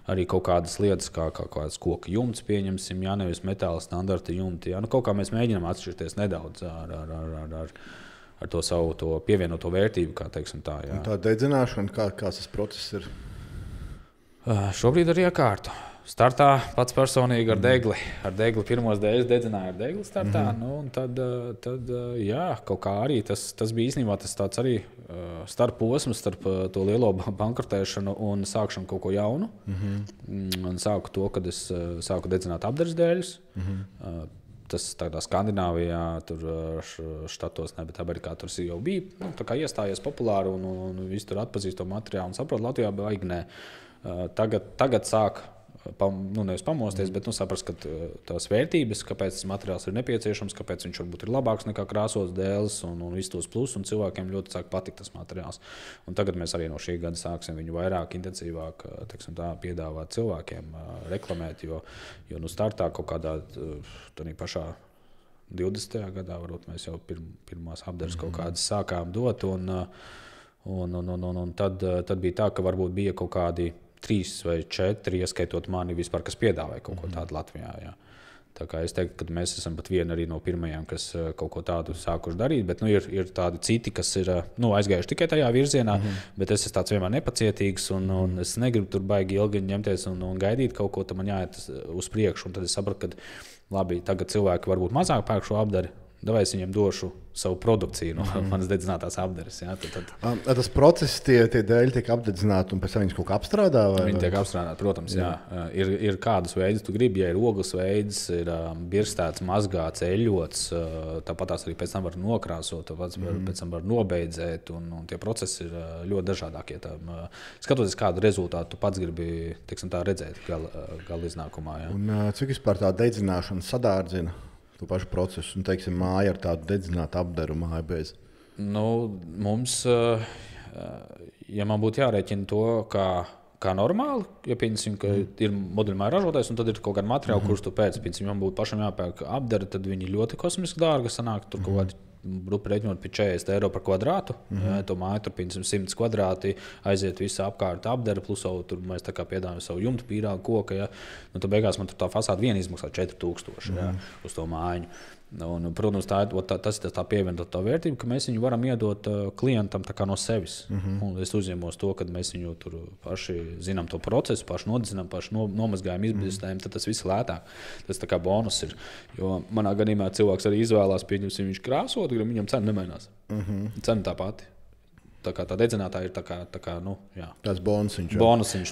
Arī kaut kādas lietas, kā kāds koka jumts, pieņemsim, nevis metāla standarta jumti. Kaut kā mēs mēģinām atšķirties nedaudz ar to savu pievienoto vērtību, kā teiksim tā. Jā. Tā dedzināšana, kāds tas process ir? Šobrīd ar iekārtu. Startā pats personīgi ar degli. Ar degli pirmos dēļas dedzināju ar degli startā. Tad kaut kā arī tas bija īstenībā tas tāds arī starp posms, starp to lielo bankrotēšanu un sākšanu kaut ko jaunu. Un sāku to, kad es sāku dedzināt apdares dēļus. Tas tādā Skandināvijā, tur štatos, ne, bet Amerikā tur jau bija tā kā iestājies populāri un visi tur atpazīst to materiālu un saprot, Latvijā baigi nē. Tagad sāk, nevis pamosties, bet saprast, ka tās vērtības, kāpēc tas materiāls ir nepieciešams, kāpēc viņš varbūt ir labāks nekā krāsots dēles un visus tos plusus, un cilvēkiem ļoti sāk patikt tas materiāls. Un tagad mēs arī no šī gada sāksim viņu vairāk, intensīvāk, piedāvāt cilvēkiem, reklamēt, jo startā kaut kādā tādā pašā 20. gadā varbūt mēs jau pirmās apdares kaut kādas sākām dot, un tad bija tā, ka varbūt bija kaut kādi 3 vai 4, ieskaitot mani vispār, kas piedāvāja kaut ko tādu Latvijā. Jā. Tā kā es teiktu, ka mēs esam pat vieni arī no pirmajiem, kas kaut ko tādu sākuši darīt, bet ir tādi citi, kas ir aizgājuši tikai tajā virzienā, bet es esmu tāds vienmēr nepacietīgs un es negribu tur baigi ilgi ņemties un gaidīt kaut ko, tad man jāiet uz priekšu, un tad es sapratu, ka labi, tagad cilvēki varbūt mazāk pērk šo apdari, davai es viņiem došu savu produkciju no manas dedzinātās apdares. Jā, tad. Tas process, tie dēļi tiek apdedzināti un pēc tam viņus kaut kā apstrādā? Viņi tiek apstrādāti, protams, jā. Ir kādus veidus tu gribi, ja ir ogles veids, ir birstēts, mazgāts, eļots, tāpat tās arī pēc tam var nokrāsot, pēc tam var nobeidzēt, un tie procesi ir ļoti dažādākie. Skatoties, kādu rezultātu tu pats gribi, teiksim tā, redzēt gala iznākumā. Jā. Un cik vispār tā dedzināšana sadārdzina to pašu procesu, un, teiksim, māja ar tādu dedzinātu apdaru, māja bez? Mums, ja man būtu jārēķina to, kā normāli, ja pieņemsim, ka ir moduļmāja ražotājs, un tad ir kaut kāda materiāla, kurus tu pēc, ja man būtu pašam jāpērk apdara, tad viņi ļoti kosmiski dārga sanāk, tur kaut kādi grupi reiķinot pie 40 eiro par kvadrātu. Jā, to māju tur 100 kvadrāti, aiziet visu apkārt apdara, plus tur mēs tā kā piedāvājam savu jumtu, pīrāgu, koku. Ja. Tad beigās man tur tā fasāde viena izmaksā 4000 uz to mājiņu. Un, protams, tas ir tā pievienotā vērtība, ka mēs viņu varam iedot klientam tā kā no sevis. Un es uzņemos to, ka mēs viņu tur paši zinām to procesu, paši nodzinām, paši nomazgājam, izbīstējam, tad tas viss lētāk. Tas tā kā bonus ir. Jo manā gadījumā cilvēks arī izvēlās, pieņemsim, viņš krāsot, viņam cena nemainās. Cena tā pati. Tā kā tā dedzinātā ir tā kā jā. Tas bonusiņš.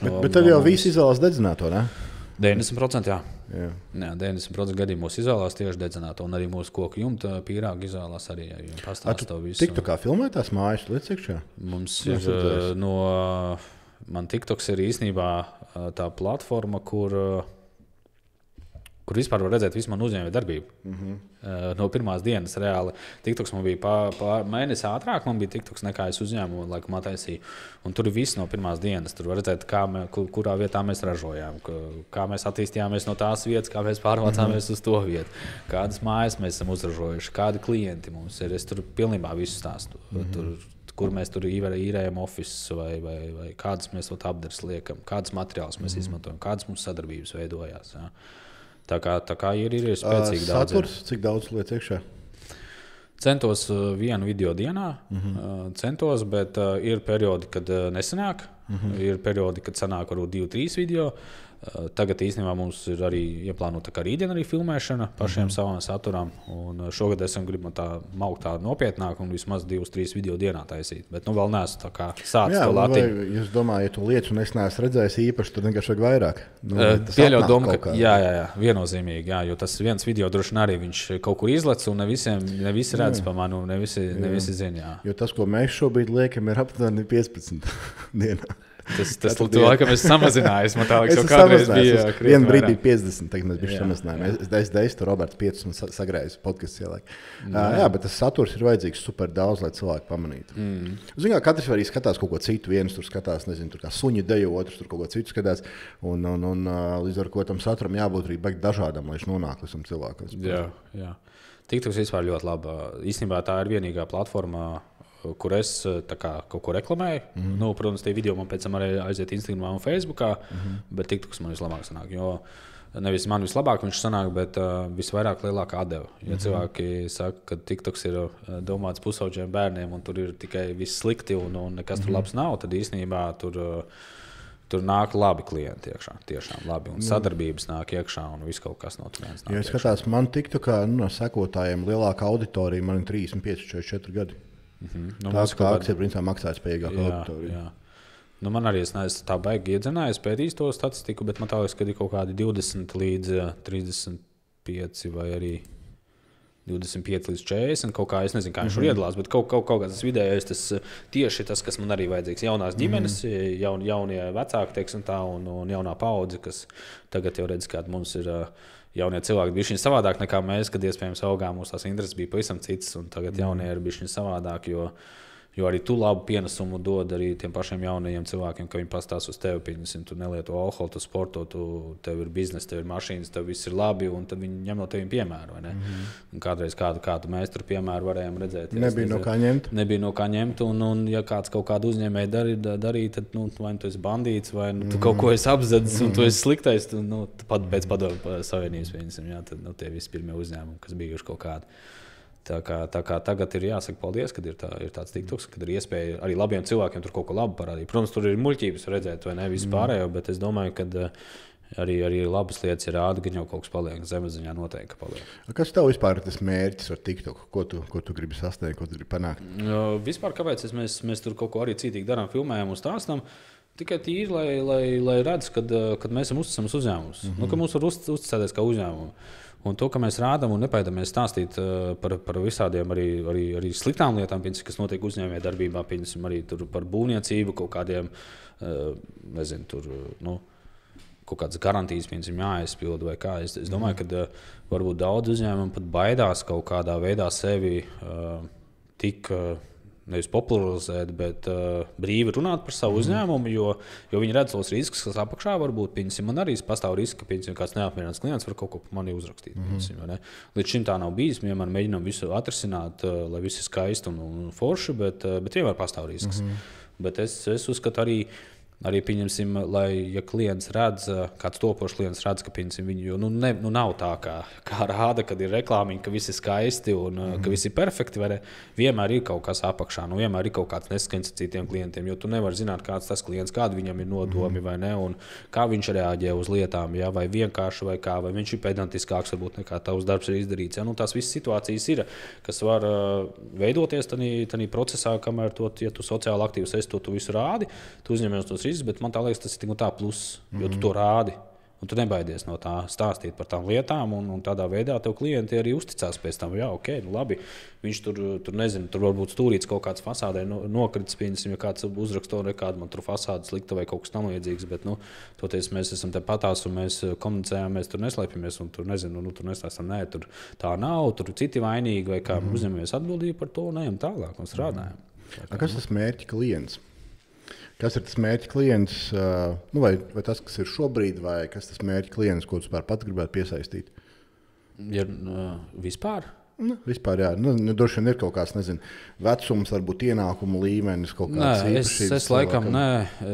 Bet tad jau visi izvēlās dedzināto, ne? 90%, jā. Jā, 90% gadījumos izvēlās tieši dedzināto, un arī mūsu koku jumta pīrāgu izvēlās arī, ja viņiem pastāst to visu. TikTokā filmē tās mājas liec iekšā? Mums ir man TikToks ir īstenībā tā platforma, kur kur vispār var redzēt visu manu uzņēmēju darbību. No pirmās dienas reāli. TikToks man bija mēnesi ātrāk, man bija TikToks nekā es uzņēmu, laikam taisīju. Un tur ir viss no pirmās dienas. Tur var redzēt, kurā vietā mēs ražojām, kā mēs attīstījāmies no tās vietas, kā mēs pārvācāmies uz to vietu, kādas mājas mēs esam uzražojuši, kādi klienti mums ir. Es tur pilnībā visu stāstu. Kur mēs tur īrējam ofisus vai kādas mēs apdars liekam, kādas materiālus mēs izmantojam, kādas mums sadarbības veidojās. Jā. Tā kā ir spēcīgi daudz. Saturs, cik daudz lietas iekšā? Centos vienu video dienā, bet ir periodi, kad nesanāk. Ir periodi, kad sanāk varbūt 2-3 video. Tagad īstenībā mums ir arī ieplānota rītdien arī filmēšana pašiem savam saturam. Un šogad esam gribam tā maukt tā nopietnāk un vismaz 2-3 video dienā taisīt. Bet vēl neesmu tā kā sācis to latiņu. Es domāju, ja tu lietas un es neesmu redzējis īpaši, tad vienkārši vajag vairāk. Pieļaut domu, ka jā, viennozīmīgi, jā, jo tas viens video droši vien arī viņš kaut kur izlec un ne visi redz pa mani un ne visi zina. Jā. Jo tas, ko mēs šobrīd liekam, ir aptuveni 15 dienā. Tas laikam ir samazinājies. Man liekas, ka kādreiz bija viena brīdī 50, tagad mēs bijām samazinājumi. Es tur Roberts 5 un sagrēju podcasts ieliek. Jā, bet tas saturs ir vajadzīgs super daudz, lai cilvēki pamanītu. Zināt, katrs arī skatās kaut ko citu. Viens tur skatās, nezinu, tur kā suņi dejo, otrs tur kaut ko citu skatās. Un līdz ar ko tam saturam jābūt arī baigi dažādam, lai viņš nonāk līdz tam cilvēkam. Jā. TikToks vispār ļoti laba. Īstenībā tā ir vienīgā platforma, kur es kaut ko reklamēju. Protams, tie video man pēc tam arī aiziet Instagramā un Facebookā, bet TikToks man vislabāk sanāk. Jo nevis man vislabāk viņš sanāk, bet visvairāk lielākā atdeva. Ja cilvēki saka, ka TikToks ir domāts pusauģiem bērniem un tur ir tikai viss slikti un nekas tur labs nav, tad īstenībā tur nāk labi klienti iekšā. Tiešām labi. Un sadarbības nāk iekšā un viss kaut kas no turienes nāk. Ja es skatās, man TikTokā no sekotājiem lielākā auditorija, man ir 35-44 gadi. Tās kā akcija principā maksājspējīgāka auditorija. Jā. Man arī es neesmu tā baigi iedzinājis, pētījis to statistiku, bet man tā liekas, ka ir kaut kādi 20 līdz 35 vai arī 25 līdz 40. Kaut kā, es nezinu, kā viņš tur iedalās, bet kaut kāds vidējais, tas tieši tas, kas man arī vajadzīgs. Jaunās ģimenes, jaunie vecāki, teiksim tā, un jaunā paudze, kas tagad jau redz, kāda mums ir jaunie cilvēki bija bišķiņ savādāk nekā mēs, kad iespējams augām, mūsu tās intereses bija pavisam citas, un tagad jaunie ir bišķiņ savādāk, jo arī tu labu pienesumu dod arī tiem pašiem jaunajiem cilvēkiem, ka viņi pastās uz tevi, pieņemsim, tu nelieto alkoholu, tu sporto, tev ir biznesa, tev ir mašīnas, tev viss ir labi, un tad viņi ņem no teviem piemēru, vai ne? Un kādreiz kādu mēs tur piemēru varējām redzēt. Nebija no kā ņemt. Nebija no kā ņemt, un ja kāds kaut kādu uzņēmēju darīja, tad vai tu esi bandīts, vai tu kaut ko esi apzadzis, un tu esi sliktais, pat pēc padomu savienības, pieņemsim, jā, tad tie visi pirmie uzņēmumi, kas bijuši kaut kādi. Tā kā tagad ir jāsaka paldies, kad ir tāds TikToks, kad ir iespēja arī labiem cilvēkiem tur kaut ko labu parādīt. Protams, tur ir muļķības redzēt vai ne visu pārējo, bet es domāju, ka arī labas lietas ir rāda, ka jau kaut kas paliek zemeziņā noteikti paliek. Kas tev vispār ir tas mērķis ar TikToku? Ko tu gribi sasniegt, ko tu gribi panākt? Vispār kāpēc mēs tur kaut ko arī cītīgi darām, filmējam un stāstam? Tikai tīri, lai redz, kad mēs esam uzticamus uzņēmumus. Ka mums var uzticēties kā uzņēmumu. Un to, ka mēs rādām un nepaidamies stāstīt par visādiem arī sliktām lietām, kas notiek uzņēmēju darbībā, arī par būvniecību, kaut kādiem, kaut kādas garantijas, jāaizpilda vai kā. Es domāju, ka varbūt daudz uzņēmumu pat baidās kaut kādā veidā sevi tik nevis popularizēt, bet brīvi runāt par savu uzņēmumu, jo viņi redz tos riskus, kas apakšā var būt. Man arī pastāv riski, ka kāds neapmierināts klients var kaut ko par mani uzrakstīt. Līdz šim tā nav bijis. Vienmēr mēģinām visu atrisināt, lai viss ir skaisti un forši, bet vienmēr pastāv risks. Bet es uzskatu arī pieņemsim, ja klients redz, kāds topošs klients redz, ka viņu nav tā, kā rāda, kad ir reklāmiņa, ka viss ir skaisti un ka viss ir perfekti. Vienmēr ir kaut kas apakšā, vienmēr ir kaut kāds neskaņas ar citiem klientiem, jo tu nevari zināt, kāds tas klients, kādi viņam ir nodomi vai ne, un kā viņš reaģē uz lietām, vai vienkārši vai kā, vai viņš ir pedantiskāks, varbūt nekā tavs darbs ir izdarīts. Tās visas situācijas ir, kas var veidoties tādā procesā, kamēr ja tu sociāli aktīvs esi, tu visu rādi, tu uzņemies tos riskus, bet man tā liekas, tas ir tik un tā pluss, jo tu to rādi. Un tu nebaidies no tā stāstīt par tām lietām, un tādā veidā tev klienti arī uzticās pēc tam. Jā, ok, nu labi. Viņš tur nezinu, tur varbūt stūrīts kaut kāds fasādē nokritis, pieņemsim, ja kāds uzraksto, kāda man tur fasāde slikta vai kaut kas tam līdzīgs, bet, toties mēs esam te patās un mēs komunicējām, mēs tur neslēpjamies un tur nezinu, tur nestāstam, nē, tur tā nav, tur citi vainīgi vai kā uzņemamies atbildību par to un ejam tālāk un strādājam. Kas tas mērķi klients? Kas ir tas mērķi klients, vai tas, kas ir šobrīd, vai kas tas mērķi klients, ko tu pats gribētu piesaistīt? Ja, vispār? Vispār, jā. Droši vien ir kaut kāds, nezinu, vecums, varbūt ienākumu līmenis, kaut kāds īpašības.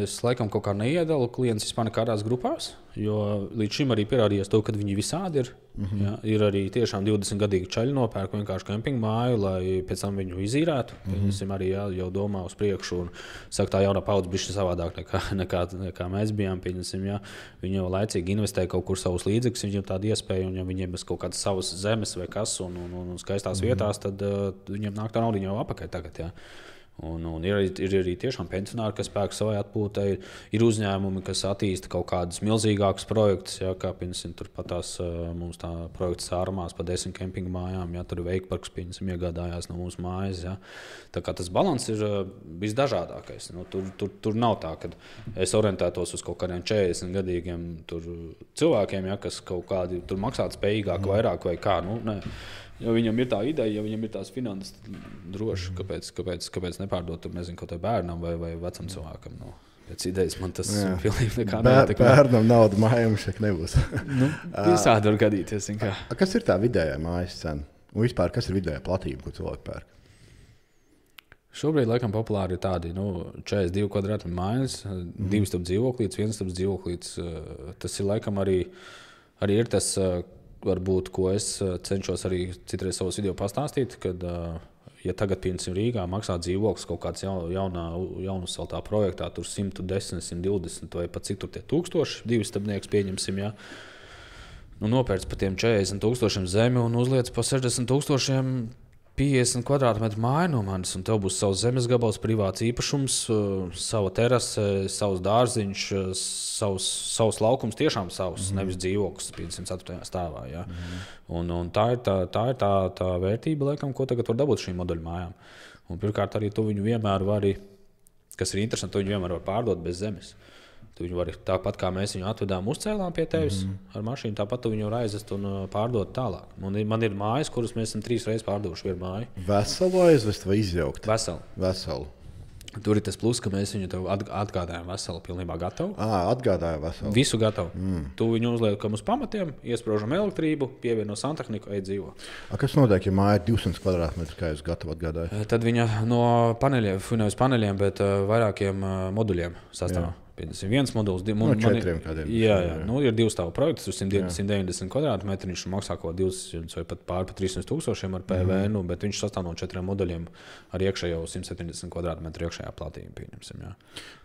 Es laikam kaut kā neiedalu klientus vispār nekādās grupās, jo līdz šim arī pierādījās to, ka viņi visādi ir. Jā, ir arī tiešām 20-gadīgi čaļi nopērk vienkārši kempingu māju, lai pēc tam viņu izīrētu. Viņam arī jau domā uz priekšu un saka, tā jaunā paudze bišķi savādāk nekā mēs bijām. Jā. Viņi jau laicīgi investē kaut kur savus līdzekļus, viņiem tāda iespēja, un ja viņiem ir kaut kādas savas zemes vai kas un skaistās vietās, tad viņiem nāk tā naudiņa jau apakaļ tagad. Jā. Un ir arī tiešām pensionāri, kas pērk savai atpūtai. Ir uzņēmumi, kas attīsta kaut kādus milzīgākus projektus, jā, kā piemēram turpatās mums tā projekts Sārmās pa 10 kempingu mājām, jā, tur ir veikparks, piemēram, iegādājās no mūsu mājas. Jā. Tā kā tas balans ir visdažādākais. Tur nav tā, ka es orientētos uz kaut kādiem 40-gadīgiem cilvēkiem, jā, kas kaut kādi tur maksāt spējīgāk vairāk vai kā. Ja viņam ir tā ideja, ja viņam ir tās finanses, droši, kāpēc nepārdot tur, nezinu, kaut vai bērnam vai vecam cilvēkam. Pēc idejas man tas pilnīgi nekā neietekmē. Bērnam nauda mājām šeit nebūs. Visādi var gadīties. Kas ir tā vidējā mājas cena? Un vispār, kas ir vidējā platība, ko cilvēki pērk? Šobrīd, laikam, populāri ir tādi 42 kvadrātmetru mājas, 2 stāv dzīvoklītes, 1 stāv dzīvoklītes. Tas ir laikam arī ir tas, varbūt, ko es cenšos arī citreiz savos video pastāstīt, kad, ja tagad, piemēram, Rīgā maksā dzīvoklis kaut kāds jaunuzceltā projektā, tur 110, 120 vai pat cik tur tie 1000, 2 stabnieks pieņemsim, jā. Nopērts pa tiem 40,000 zemi un uzliec pa 60,000 50 kvadrātmetru māju no manis, un tev būs savs zemes gabals, privāts īpašums, sava terase, savs dārziņš, savs laukums, tiešām savs, nevis dzīvoklis 54. stāvā. Ja? Un tā ir tā vērtība, laikam, ko tagad var dabūt šīm moduļu mājām. Un pirmkārt, arī tu viņu vienmēr vari, kas ir interesanti, tu viņu vienmēr var pārdot bez zemes. Tu viņu vari tāpat, kā mēs viņu atvedām, uzcēlām pie tevis ar mašīnu, tāpat tu viņu var aizvest un pārdot tālāk. Man ir mājas, kuras mēs esam 3 reizes pārdevuši vienu māju. Veselu aizvest vai izjaukt? Veselu. Tur ir tas plus, ka mēs viņu tev atgādājam veselu, pilnībā gatavu. Atgādāja veselu. Visu gatavu. Tu viņu uzliekam uz pamatiem, iespraužam elektrību, pievieno santehniku, ej dzīvo. Kas notiek, ja māja ir 200 kvadrātmetru, kā jūs gatavu atgādājat? Tad viņa no paneļiem, nevis paneļiem, bet vairākiem moduļiem sastāv. Viens moduls, no 4 kādiem. Jā. Ir 2 stāvu projekts, tur 190 kvadrātmetri, viņš maksā kaut 200 vai pat pār 300,000 ar PVN, bet viņš sastāv no 4 moduļiem ar iekšējo 170 kvadrātmetru iekšējā platību, pieņemsim. Jā.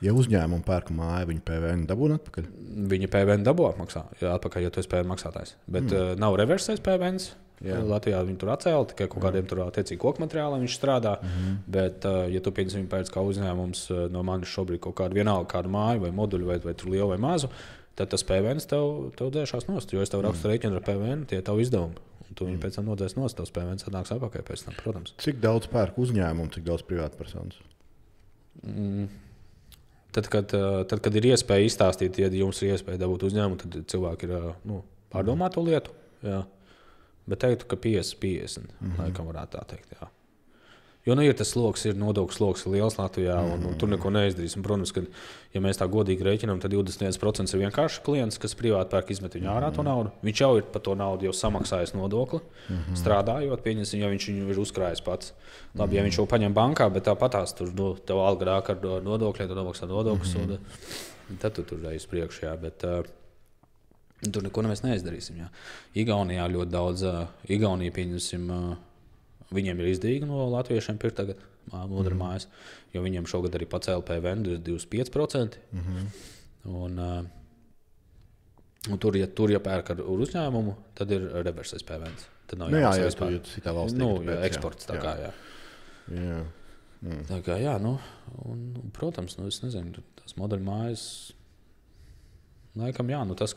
Ja uzņēmumu pērk māju, viņi PVN dabūna atpakaļ? Viņi PVN dabū atpakaļ, ja tu esi PVN maksātājs, bet nav reversais PVNs. Jā. Latvijā viņi tur atcēla, tikai kaut kādiem tur attiecīgi koku materiāliem viņš strādā. Bet, ja tu piemēram pēc kā uzņēmums no manis šobrīd kaut kādu vienalga kādu māju vai moduļu vai tur lielu vai mazu, tad tas PVN tev dzēšās nost. Jo es tev rakstu rēķinu ar PVN, tie ir tavi izdevumi. Un tu viņu pēc tam nodzēs nost, tavs PVN atnāks atpakaļ pēc tam, protams. Cik daudz pērk uzņēmumu, cik daudz privātpersonas? Tad, kad ir iespēja izstāstīt, ja jums ir iespēja dabūt uzņēmumu, tad cilvēki ir pārdomā to lietu. Jā. Bet teiktu, ka 50, laikam varētu tā teikt, jā. Jo ir tas sloks, ir nodokļu sloks liels Latvijā, un tur neko neizdarīsim. Protams, ka, ja mēs tā godīgi rēķinām, tad 21% ir vienkārši klients, kas privāti pērk izmet viņu ārā to naudu. Viņš jau ir par to naudu jau samaksājis nodokli, strādājot, pieņemsim, ja viņš viņu ir uzkrājis pats. Labi, ja viņš jau paņem bankā, bet tāpatās tur tev alga rāk ar nodokļiem, tu nomaksā nodokļus, tad tu tur ej uz priekšu, jā, bet... Tur neko mēs neizdarīsim. Jā. Igaunijā ļoti daudz, Igaunija, pieņemsim, viņiem ir izdevīgi no latviešiem pirkt tagad moduļu mājas, jo viņiem šogad arī pacēla PVN 25%. Un tur, ja pērk ar uzņēmumu, tad ir reversais PVN. Tad nav jāmaksā vispār. Citā valstī. Eksports tā kā, jā. Tā kā, jā, un, protams, es nezinu, tās moduļu mājas... Laikam, jā, tas,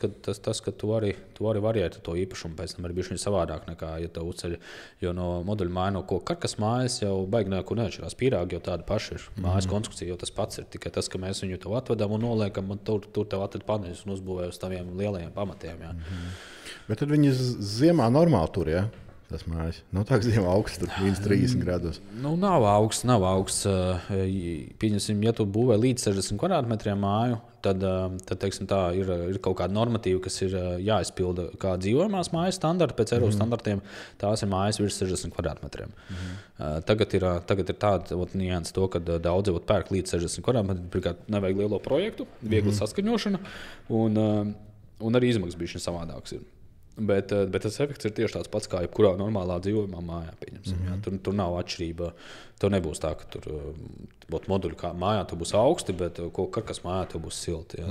ka tu vari variēt to īpašumu, pēc tam ir bijuši savādāk nekā, ja tu uzceļ, jo no moduļu māja, no koka karkas mājas jau baigi neko neatšķirās. Pīrāgi jau tāda paša ir. Mājas konstrukcija jau tas pats ir, tikai tas, ka mēs viņu tev atvedam un noliekam, un tur tev atved paneļus un uzbūvē uz taviem lielajiem pamatiem. Jā. Bet tad viņi ziemā normāli tur, ja? Tas mājas. Nav tā, ka ziemā augsts, tur minus 30 grādos. Nav augsts. Pieņemsim, ja tu būvē līdz 60 kvadrātmetriem māju, tad teiksim, tā ir kaut kāda normatīva, kas ir jāizpilda kā dzīvojamās mājas standarti. Pēc Eiropas standartiem tās ir mājas virs 60 kvadrātmetriem. Tagad ir tāda nianse, ka daudzi pērk līdz 60 kvadrātmetriem. Pirmkārt, nevajag lielo projektu, viegla saskaņošana, un arī izmaksas bišķiņ savādāks ir. Bet tas efekts ir tieši tāds pats, kā jebkurā normālā dzīvojamā mājā. Tur nav atšķirība. Tev nebūs tā, ka tur moduļu kā mājā tur būs augsti, bet karkas mājā tur būs silti.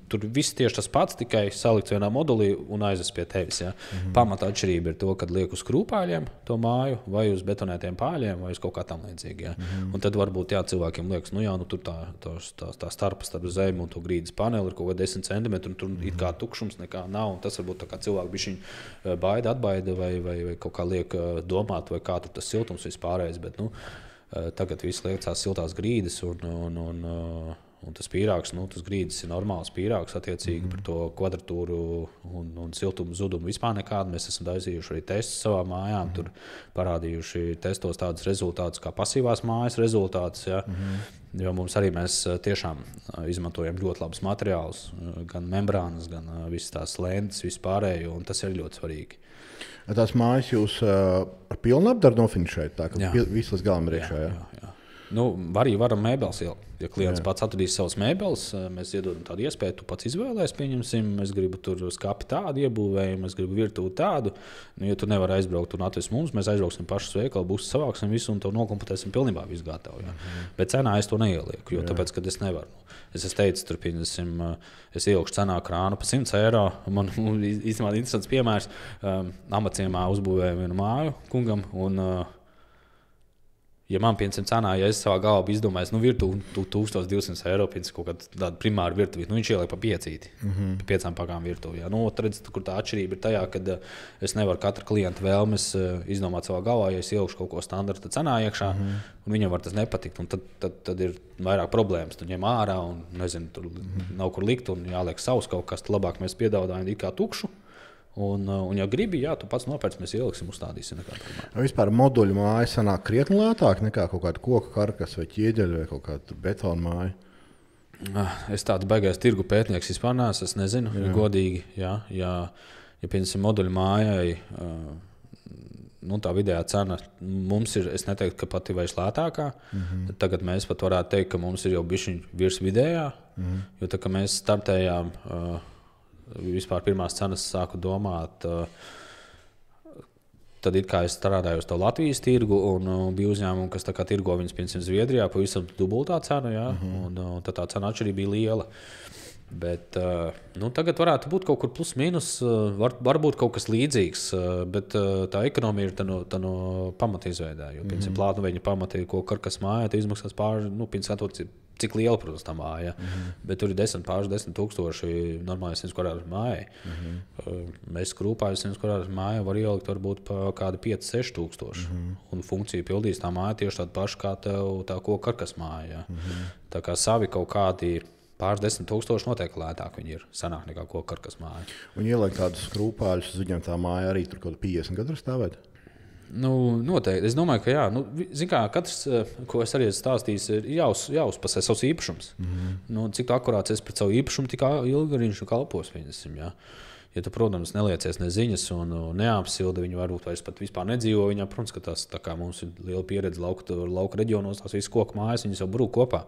Tur viss tieši tas pats, tikai salikts vienā modulī un aizves pie tevis. Pamata atšķirība ir to, kad liek uz krūpāļiem to māju, vai uz betonētiem pāļiem, vai uz kaut kā tam līdzīga. Un tad varbūt cilvēkiem liekas, tur tā starpa starp zemi un to grīdas paneli ir kaut kā 10 cm, un tur it kā tukšums nekā nav. Tas varbūt tā kā cilvēki bišķiņ atbaida vai kaut kā liek domāt, vai kā tur tas siltums vispārējais. Bet, tagad viss liek tās siltās grīdas un tas pīrāgs, tas grīdas ir normāls pīrāgs attiecīgi par to kvadratūru un siltumu zudumu vispār nekādu. Mēs esam taisījuši arī testus savā mājām, tur parādījuši testos tādus rezultātus kā pasīvās mājas rezultātus. Ja? Jo mums arī mēs tiešām izmantojam ļoti labus materiālus, gan membrānas, gan visas tās lentes, vispārējo, un tas ir ļoti svarīgi. Tās mājas jūs ar pilnu apdaru nofinišējat, tā ka viss līdz galam ir iekšā, jā? Arī varam mēbeles ielikt. Ja klients pats atradīs savas mēbeles, mēs iedodam tādu iespēju, tu pats izvēlēs, pieņemsim, es gribu tur skapi tādu iebūvējumu, es gribu virtuvi tādu. Ja tu nevari aizbraukt un atvest mums, mēs aizbrauksim pašas veikalu, būs savāksim visu un to nokompletēsim pilnībā visu gatavu. Bet cenā es to neielieku, jo tāpēc, kad es nevaru. Es teicu, tur, pieņemsim, es ielikšu cenā krānu pa 100 eiro. Man īstenībā interesants piemērs. Amaciemā uzbūvēju vienu māju kungam un ja man, piemēram, cenā, ja es savā galvā biju izdomājis, virtuvi 1200 eiro, kaut kāda tāda primāra virtuvi, viņš ieliek pa piecīti, pa 5 pakām virtuvi. Redz, kur tā atšķirība ir tajā, kad es nevaru katru klientu vēlmes izdomāt savā galvā, ja es ielikšu kaut ko standarta cenā iekšā, un viņam var tas nepatikt, un tad ir vairāk problēmas. Tad ņem ārā un, nezinu, tur nav kur likt, un jāliek savs kaut kas, labāk mēs piedāvājam it kā tukšu. Un ja gribi, tu pats nopērci, mēs ieliksim, uzstādīsim. Vispār moduļu māja sanāk krietni lētāk nekā kaut kāda koka karkas vai ķieģeļa vai kaut kāda betona māja? Es tāds baigais tirgu pētnieks vispār neesmu, es nezinu, godīgi. Ja piemēram, moduļu mājai, tā vidējā cena mums ir, es neteiktu, ka pati vairs lētākā. Tagad mēs pat varētu teikt, ka mums ir jau bišķiņ virs vidējā, jo tā, ka mēs startējām vispār pirmās cenas sāku domāt, tad it kā es strādāju uz to Latvijas tirgu un bija uzņēmumi, kas tā kā tirgo viņas, piemēram, Zviedrijā, pavisam dubultā cena, un tad tā cena atšķirība bija liela. Bet tagad varētu būt kaut kur plus mīnus, varbūt kaut kas līdzīgs, bet tā ekonomija ir tā no pamatizveidē, jo, piemēram, plātnuveņa pamati, ko karkas māja, te izmaksās pāri, piemēram, cik liela, protams, tā māja, bet tur ir 10 tūkstoši normāli 100 kvadrātmetru mājai. Mēs krūpājam 100 kvadrātmetru māju var ielikt varbūt pa kādi 5-6 tūkstoši. Un funkcija pildīs tā māja tieši tāda paša kā tā koka karkas māja. Tā kā savi kaut kādi pāris 10 tūkstoši noteikti lētāk viņi ir sanāk nekā koka karkas māja. Un ielikt tādus krūpāļus, uz viņiem tā māja arī tur kaut 50 gadu stāvēt? Noteikti. Es domāju, ka jā. Kā, katrs, ko es arī stāstījis, ir jāuzpasē savs īpašums. Cik akurāts es pret savu īpašumu, tik ilgi viņš kalpos. Ja tu, protams, neliecies ne ziņas un neapsildi, viņi varbūt vairs pat vispār nedzīvo viņā. Protams, ka tas tā kā mums ir liela pieredze lauka reģionos, tās visas koku mājas, viņas jau brūk kopā.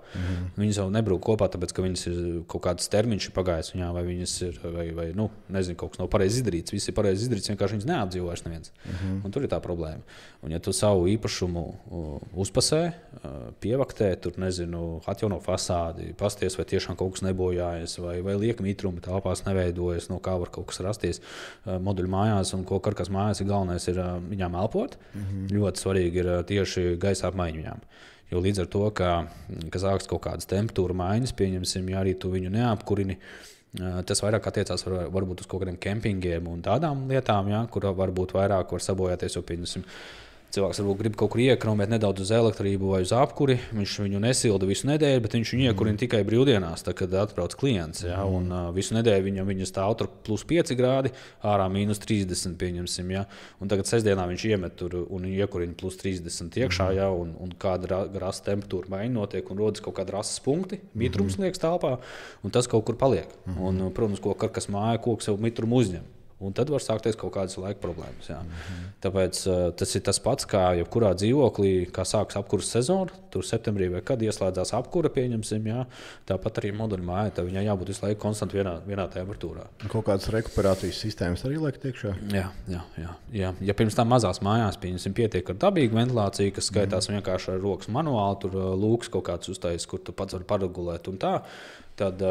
Viņas jau nebrūk kopā, tāpēc, ka viņas ir kaut kāds termiņš pagājis viņā, vai viņas ir, vai nezinu, kaut kas nav pareizi izdarīts. Viss ir pareizi izdarīts, vienkārši viņas neapdzīvo vairs neviens. Un tur ir tā problēma. Un ja tu savu īpašumu uzpasē, pievaktē, tur, nezinu, atjauno fasādi, pasties, vai tiešām kaut kas nebojājas, vai lieka mitrumi telpās neveidojas, no kā var kaut kas rasties moduļu mājās un ko karkas mājās ir galvenais ir viņām elpot. Ļoti svarīgi ir tieši gaisa apmaiņa viņām. Jo līdz ar to, ka sāks kaut kādas temperatūra maiņas, pieņemsim, ja arī tu viņu neapkurini, Tas vairāk attiecās varbūt uz kaut kādiem kempingiem un tādām lietām, ja, kur varbūt vairāk var sabojāties, jo pieņemsim. Cilvēks varbūt grib kaut kur iekrāmēt nedaudz uz elektrību vai uz apkuri. Viņš viņu nesilda visu nedēļu, bet viņš viņu iekurina tikai brīvdienās, tad, kad atbrauc klients. Ja? Un visu nedēļu viņa stāv tur +5 grādi, ārā -30, pieņemsim. Ja? Un tagad sestdienā viņš iemet tur un iekurina +30 iekšā, ja? Un kāda rasa temperatūra maiņa notiek un rodas kaut kāda rasas punkti, mitrums liekas telpā, un tas kaut kur paliek. Un, protams, kas māja koks sev mitrumu uzņem. Un tad var sākties kaut kādas laika problēmas. Tāpēc tas ir tas pats, kā jebkurā dzīvoklī, kā sākas apkuras sezona. Tur septembrī vai kad ieslēdzās apkura, pieņemsim. Jā. Tāpat arī moduļu māja, tad viņai jābūt visu laiku konstanti vienā temperatūrā. Kaut kādas rekuperācijas sistēmas arī liek iekšā? Jā. Ja pirms tam mazās mājās pietiek ar dabīgu ventilāciju, kas skaitās vienkārši ar rokas manuāli, tur lūks kaut kāds uztais, kur tu pats vari paregulēt un tā. Tad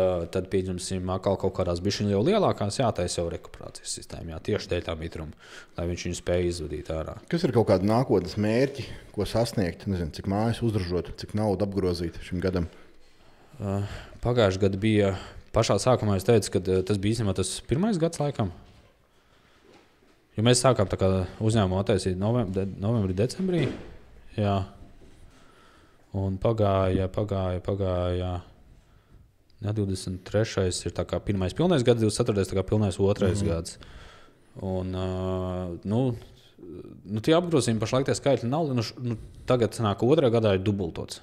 pieņemsim, kaut kādās bišķiņ jau lielākās jātaisa jau rekuperācijas sistēma, tieši dēļ tā mitruma, lai viņš viņu spēj izvadīt ārā. Kas ir kaut kādi nākotnes mērķi, ko sasniegt? Nezinu, cik mājas uzražot, cik naudu apgrozīt šim gadam? Pagājušajā gadā bija, pašā sākumā es teicu, ka tas bija īstenībā tas pirmais gads laikam. Jo mēs sākām tā kā uzņēmumu attaisīt novembrī, decembrī. Jā. Un pagāja. 23. ir tā kā pirmais pilnais gads, 24. tā kā pilnais otrais gads. Un, tie apgrozījumi pašlaik tie skaitļi nav. Tagad sanāk, otrā gadā ir dubultots.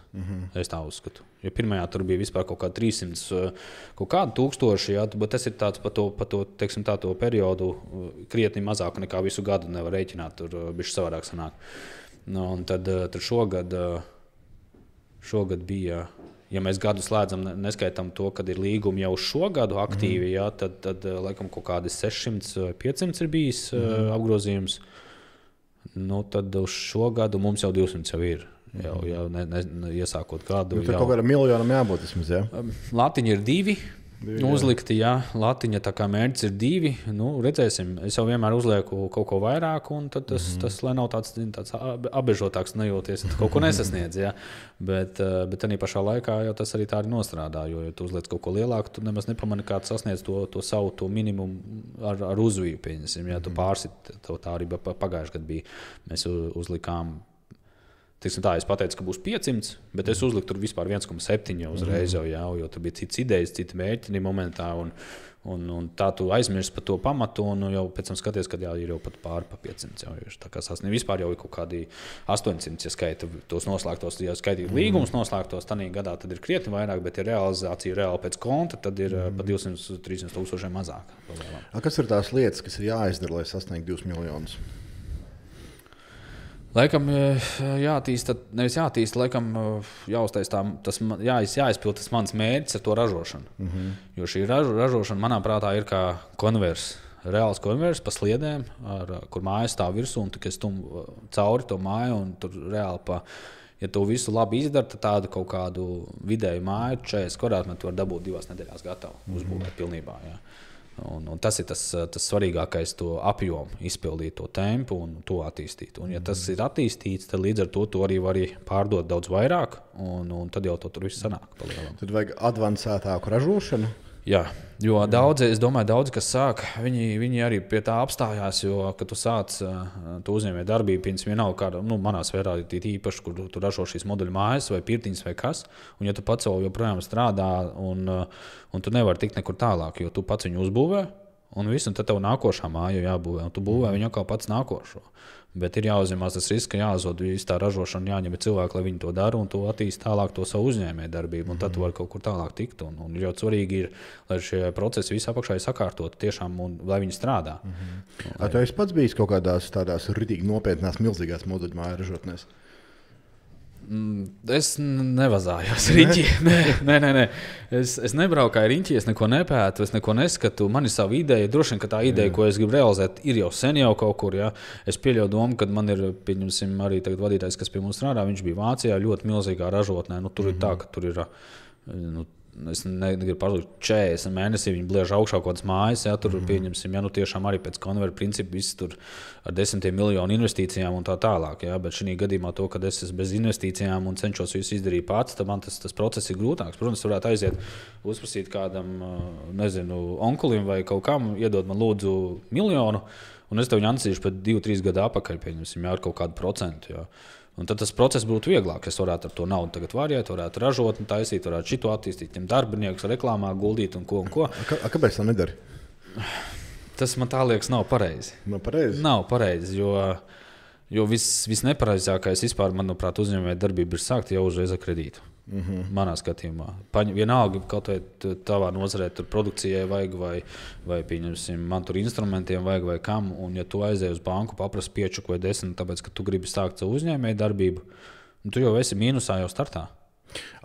Es tā uzskatu. Jo pirmajā tur bija vispār kaut kā 300 kaut kādu tūkstoši, bet tas ir tāds pa to, teiksim, tā to periodu krietni mazāk nekā visu gadu nevar rēķināt. Tur bišķi savādāk sanāk. Un tad šogad bija. Ja mēs gadu slēdzam, neskaitām to, kad ir līgumi jau šo gadu aktīvi, tad laikam kaut kādi 600 vai 500 ir bijis apgrozījums. Tad uz šo gadu mums jau 200 jau ir. Jau iesākot gadu. Tur kaut kādam miljonam jābūt vismaz, jā? Latiņi ir 2. Uzlikti, latiņa tā kā mērķis ir 2. Redzēsim, es jau vienmēr uzlieku kaut ko vairāk, un tad tas lai nav tāds apbežotāks nejūties, kaut ko nesasniedz. Bet arī pašā laikā jau tas arī tā arī nostrādā, jo, ja tu uzliec kaut ko lielāku, tu nemaz nepamani, kā tu sasniedz to savu to minimumu ar uzviju, pieņemsim. Tu pārsit, tā arī pagājušajā gadā bija. Mēs uzlikām. Tā, es pateicu, ka būs 500, bet es uzliku tur vispār 1,7 uzreiz, jo tur bija citas idejas, citi mērķi momentā. Un tā tu aizmirsti par to pamatu, un jau pēc tam skaties, ka ir jau pat pāri pa 500. Tā kā sasniedz vispār jau ir kaut kādi 800, ja skaita tos noslēgtos, ja skaitīt līgumus noslēgtos, tanī gadā tad ir krietni vairāk, bet ja realizācija reāli pēc konta, tad ir pa 200-300 tūkstošiem mazāk. Kas ir tās lietas, kas ir jāizdara, lai sasniegtu 2 miljonus? Laikam jāattīst, nevis jāattīst, laikam jāuztais jāizpild tas mans mērķis ar to ražošanu. Jo šī ražošana manā prātā ir kā konvers, reāls konvers pa sliedēm, kur māja stāv virsū un tu stum cauri to māju un tur reāli ja tu visu labi izdari, tad tādu kaut kādu vidēju māju 40 kvadrātmetru var dabūt 2 nedēļās gatavu uzbūvēt pilnībā. Un tas ir tas svarīgākais, to apjomu, izpildīt to tempu un to attīstīt. Un, ja tas ir attīstīts, tad līdz ar to arī var pārdot daudz vairāk, un tad jau to tur viss sanāk. Tad vajag advancētāku ražošanu? Jā, jo daudzi, kas sāk, viņi arī pie tā apstājās, jo, kad tu sāc tu uzņēmē darbību, vienalga kāda, manā sfērā ir īpaši, kur tu ražo šīs moduļu mājas vai pirtiņas vai kas, un ja tu pats jau joprojām strādā un tu nevari tikt nekur tālāk, jo tu pats viņu uzbūvē, un viss, un tad tev nākošā māja jābūvē, un tu būvē viņu kā pats nākošo. Bet ir jāuzņemās tas risks, ka jāuzvod visu tā ražošanu, jāņem cilvēki, lai viņi to dara un to attīst tālāk to savu uzņēmēju darbību. Un tad tu vari kaut kur tālāk tikt. Un ļoti svarīgi ir, lai šie procesi visā apakšā ir sakārtoti tiešām un lai viņi strādā. Tu esi pats bijis kaut kādās tādās ritīgi nopietnās, milzīgās moduļu māju ražotnēs? Es nevazājos riņķī. Nē. Es nebraukāju riņķī, es neko nepētu, es neko neskatu. Man ir sava ideja. Droši vien, ka tā ideja, ko es gribu realizēt, ir jau sen jau kaut kur. Ja? Es pieļauju domu, kad man ir, pieņemsim, arī tagad vadītājs, kas pie mums strādā. Viņš bija Vācijā ļoti milzīgā ražotnē. Tur ir tā, ka tur ir es negribu pārlikt 40 mēnesī, viņi bliež augšā kaut kādas mājas, ja, tur pieņemsim, ja nu tiešām arī pēc konverta principa viss tur ar 10 miljonu investīcijām un tā tālāk, ja, bet šī gadījumā to, kad es esmu bez investīcijām un cenšos visu izdarīt pats, tad man tas process ir grūtāks. Protams, varētu aiziet uzprasīt kādam, nezinu, onkulim vai kaut kam, iedod man lūdzu miljonu, un es tev ņancīšu pēc 2-3 gadu apakaļ, pieņemsim, ja, ar kaut kādu procentu, ja. Un tad tas process būtu vieglāk. Es varētu ar to naudu tagad variēt, varētu ražot, un taisīt, varētu šito attīstīt, ņemt darbiniekus, reklāmā guldīt un ko. Kāpēc tā nedara? Tas man tā liekas nav pareizi. Nav pareizi, jo viss nepareizākais vispār, manuprāt, uzņēmēja darbība ir sākt jau uzreiz ar kredītu. Manā skatījumā. Vienalga, kaut vai tavā nozarē tur produkcijai vajag vai pieņemsim, man tur instrumentiem vajag vai kam, un ja tu aizēji uz banku, paprasti 5 vai 10, tāpēc, ka tu gribi sākt savu uzņēmēju darbību, tu jau esi mīnusā jau startā.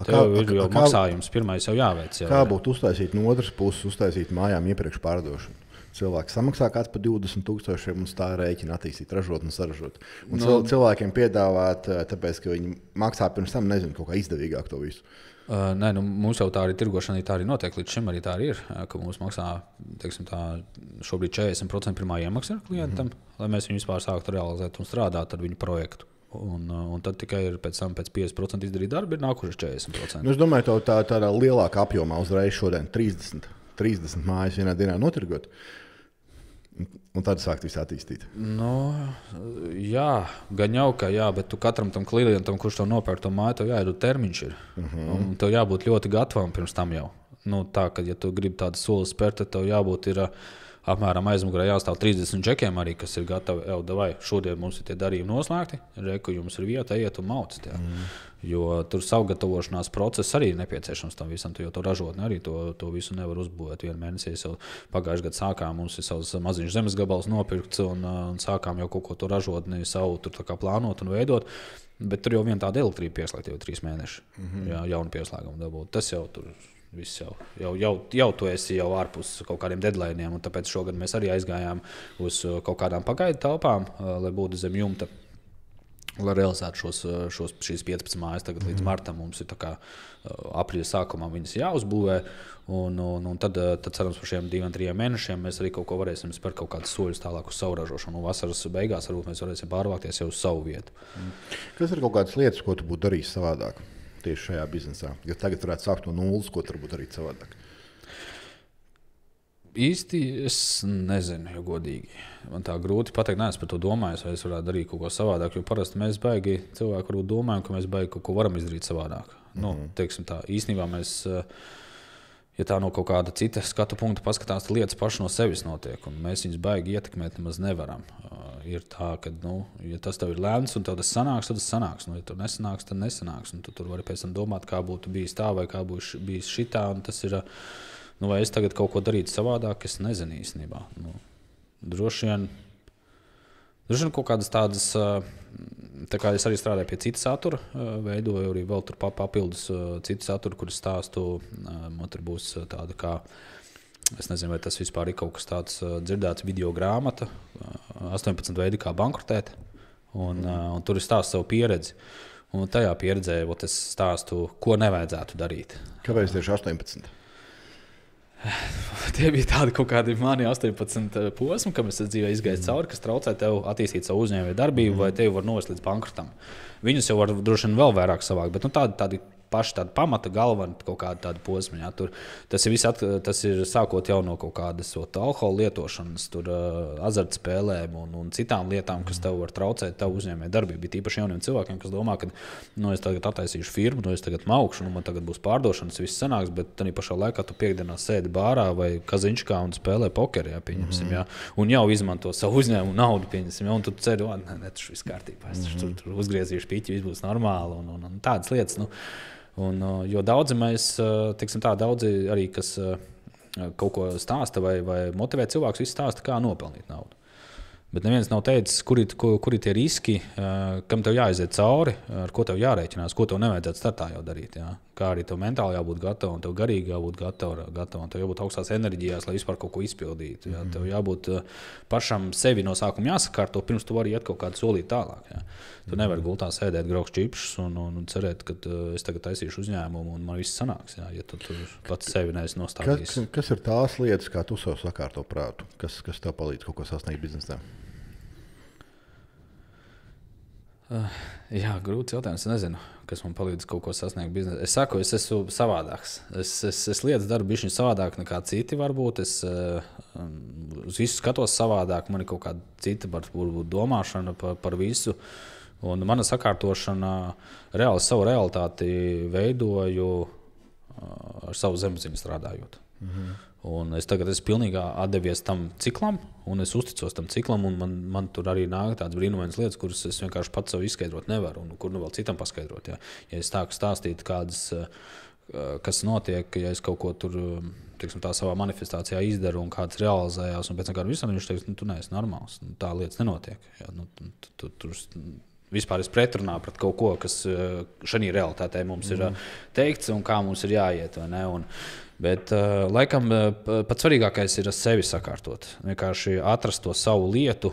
Tev ir jau maksājums, pirmais jau jāveic. Kā būtu uztaisīt no otras puses, uztaisīt mājām iepriekš pārdošanu? Cilvēki samaksā kāds par 20,000 un tā rēķina attīstīt, ražot un saražot. Un cilvēkiem piedāvāt, tāpēc, ka viņi maksā pirms tam, nezinu, kaut kā izdevīgāk to visu. Nē, mums jau tā arī tirgošana tā arī notiek. Līdz šim arī tā arī ir, ka mums maksā, teiksim tā, šobrīd 40% pirmā iemaksa klientam, lai mēs viņu vispār sāktu realizēt un strādāt ar viņu projektu. Un tad tikai ir pēc 50% izdarīt darbu, ir nākuši 40%. Es domāju, tādā lielākā apjomā uzreiz šodien 30 mājas vienā dienā notirgot. Un tad sākt visu attīstīt. Jā, gan jau, ka jā, bet tu katram tam klientam, kurš tev nopērk to māju, tev jāiedod termiņš ir. Un tev jābūt ļoti gatavam pirms tam jau. Tā, ka ja tu gribi tādu soli spērt, tad tev jābūt ir apmēram aizmugurē jāstāv 30 džekiem arī, kas ir gatavi, vai šodien mums ir tie darījumi noslēgti, reku jums ir vieta, ejiet un mauc. Jo tur sagatavošanās process arī ir nepieciešams tam visam, jo to ražotni arī to visu nevar uzbūvēt. Vienu mēnesi jau pagājušajā gadā sākām, mums ir savs maziņš zemes gabals nopirkts un sākām jau kaut ko to ražotni savu tur tā kā plānot un veidot. Bet tur jau vien tāda elektrība pieslēgta jau 3 mēneši. Jā, jaunu pieslēgumu dabūt. Tas jau tur viss jau tu esi jau ārpus kaut kādiem deadlineiem, un tāpēc šogad mēs arī aizgājām uz kaut kādām pagaidu telpām, lai būtu zem jumta. Lai realizētu šīs 15 mājas, tagad līdz martam mums ir tā kā aprīļa sākumā viņas jāuzbūvē, un tad cerams par šiem 2-3 mēnešiem mēs arī kaut ko varēsim spērt kaut kādus soļus tālāk uz savu ražošanu, un vasaras beigās varbūt mēs varēsim pārvākties jau uz savu vietu. Kas ir kaut kādas lietas, ko tu būtu darījis savādāk tieši šajā biznesā? Ja tagad varētu sākt no nulles, ko tu varbūt darīt savādāk? Īsti es nezinu, jo godīgi. Man tā grūti pateikt, neesmu par to domājis, vai es varētu darīt kaut ko savādāk, jo parasti mēs baigi cilvēki varbūt domājam, ka mēs baigi kaut ko varam izdarīt savādāk. Teiksim tā, īstenībā mēs, ja tā no kaut kāda cita skatu punkta paskatās, tad lietas paši no sevis notiek, un mēs viņus baigi ietekmēt nemaz nevaram. Ir tā, ka, ja tas tev ir lēmts un tev tas sanāks, tad tas sanāks. Ja tev nesanāks, tad nesanāks. Un tu tur vari pēc tam domāt, kā būtu bijis tā vai kā būtu bijis šitā, un tas ir... vai es tagad kaut ko darītu savādāk, es nezinu īstenībā. Droši vien kaut kādas tādas, tā kā es arī strādāju pie cita satura, veidoju arī vēl tur papildus citu saturu, kur es stāstu, man tur būs tāda kā, es nezinu, vai tas vispār ir kaut kas tāds dzirdēts video grāmata, 18 veidi kā bankrotēt, un tur es stāstu savu pieredzi. Un tajā pieredzē es stāstu, ko nevajadzētu darīt. Kāpēc tieši 18? Tie bija tādi kaut kādi mani 18 posmi, kam es dzīvē izgāju cauri, kas traucē tev attīstīt savu uzņēmēju darbību, vai tevi var novest līdz bankrotam. Viņus jau var droši vien vēl vairāk savākt, bet tādi paši tādi pamata galveni kaut kādi tādi posmi. Jā. Tas ir sākot jau no kaut kādas alkohola lietošanas, azartspēlēm un citām lietām, kas tev var traucēt tavu uzņēmēju darbību. Bet īpaši jauniem cilvēkiem, kas domā, ka es tagad attaisīšu firmu, es tagad maukšu, man tagad būs pārdošanas, viss sanāks, bet tādā pašā laikā tu piekdienā sēdi bārā vai kaziņškā un spēlē pokeri, jā, pieņemsim, jā, un jau izmanto savu uzņēmumu naudu, pieņemsim, jā, un tu ceri, tas viss kārtībā, es tur uzgriezīšu piķi, viss būs normāli un tādas lietas. Jo daudzi mēs, daudzi arī, kas kaut ko stāsta vai motivē cilvēkus, visi stāsta, kā nopelnīt naudu. Bet neviens nav teicis, kuri tie riski, kam tev jāiziet cauri, ar ko tev jārēķinās, ko tev nevajadzētu startā jau darīt. Jā. kā arī tev mentāli jābūt gatavam, tev garīgi jābūt gatavam, tev jābūt augstās enerģijās, lai vispār kaut ko izpildītu. Jā. Tev jābūt pašam sevi no sākuma jāsakārto, pirms tu vari iet kaut kādu solīt tālāk. Jā. Tu nevari gultā sēdēt, graukt čipšus un cerēt, ka es tagad taisīšu uzņēmumu un man viss sanāks, jā, ja tu pats sevi neesi nostādījis. Kas ir tās lietas, kā tu sev sakārto prātu? Kas tev palīdz kaut ko sasniegt biznesā? Jā, grūts jautājums. Es nezinu, kas man palīdz kaut ko sasniegt biznesā. Es saku, es esmu savādāks. Es lietas daru bišķiņ savādāk nekā citi varbūt. Es uz visu skatos savādāk. Man ir kaut kāda cita varbūt domāšana par visu. Un mana sakārtošana reāli savu realitāti veidoju ar savu zemapziņu strādājot. Un es tagad esmu pilnīgi atdevies tam ciklam, un es uzticos tam ciklam, un man tur arī nāk tādas brīnumainas lietas, kuras es vienkārši pats sev izskaidrot nevaru, un kur nu vēl citam paskaidrot. Ja es tāku stāstīt kādas, kas notiek, ja es kaut ko tur, teiksim, tā savā manifestācijā izdaru, un kāds realizējās, un pēc tam kādu visam viņš teiks, tu neesi normāls, tā lietas nenotiek. Ja, tur vispār es pretrunā pret kaut ko, kas šajā realitātē mums ir teikts un kā mums ir jāiet. Vai ne? Bet laikam pats svarīgākais ir sevi sakārtot. Vienkārši atrast to savu lietu,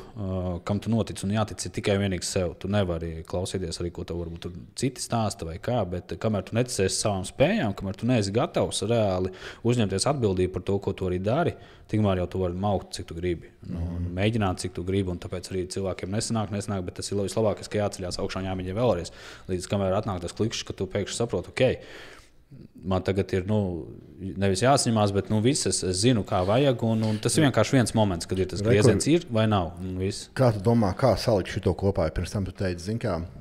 kam tu notic un jātic tikai vienīgi sev. Tu nevari klausīties arī, ko tev varbūt citi stāsta vai kā, bet kamēr tu neticēsi savām spējām, kamēr tu neesi gatavs reāli uzņemties atbildību par to, ko tu arī dari, tikmēr jau tu vari maukt, cik tu gribi. Mēģināt, cik tu gribi, un tāpēc arī cilvēkiem nesanāk, bet tas ir vislabākais, ka jāceļās augšā un jāmēģina vēlreiz. Līdz kamēr atnāk tas klikšķis, ka tu pēkšņi saproti, man tagad ir nevis jāsaņemās, bet viss es zinu, kā vajag. Un tas ir vienkārši viens moments, kad ir tas grieziens, ir vai nav. Kā tu domā, kā salikt šo kopā? Pirms tam tu teici,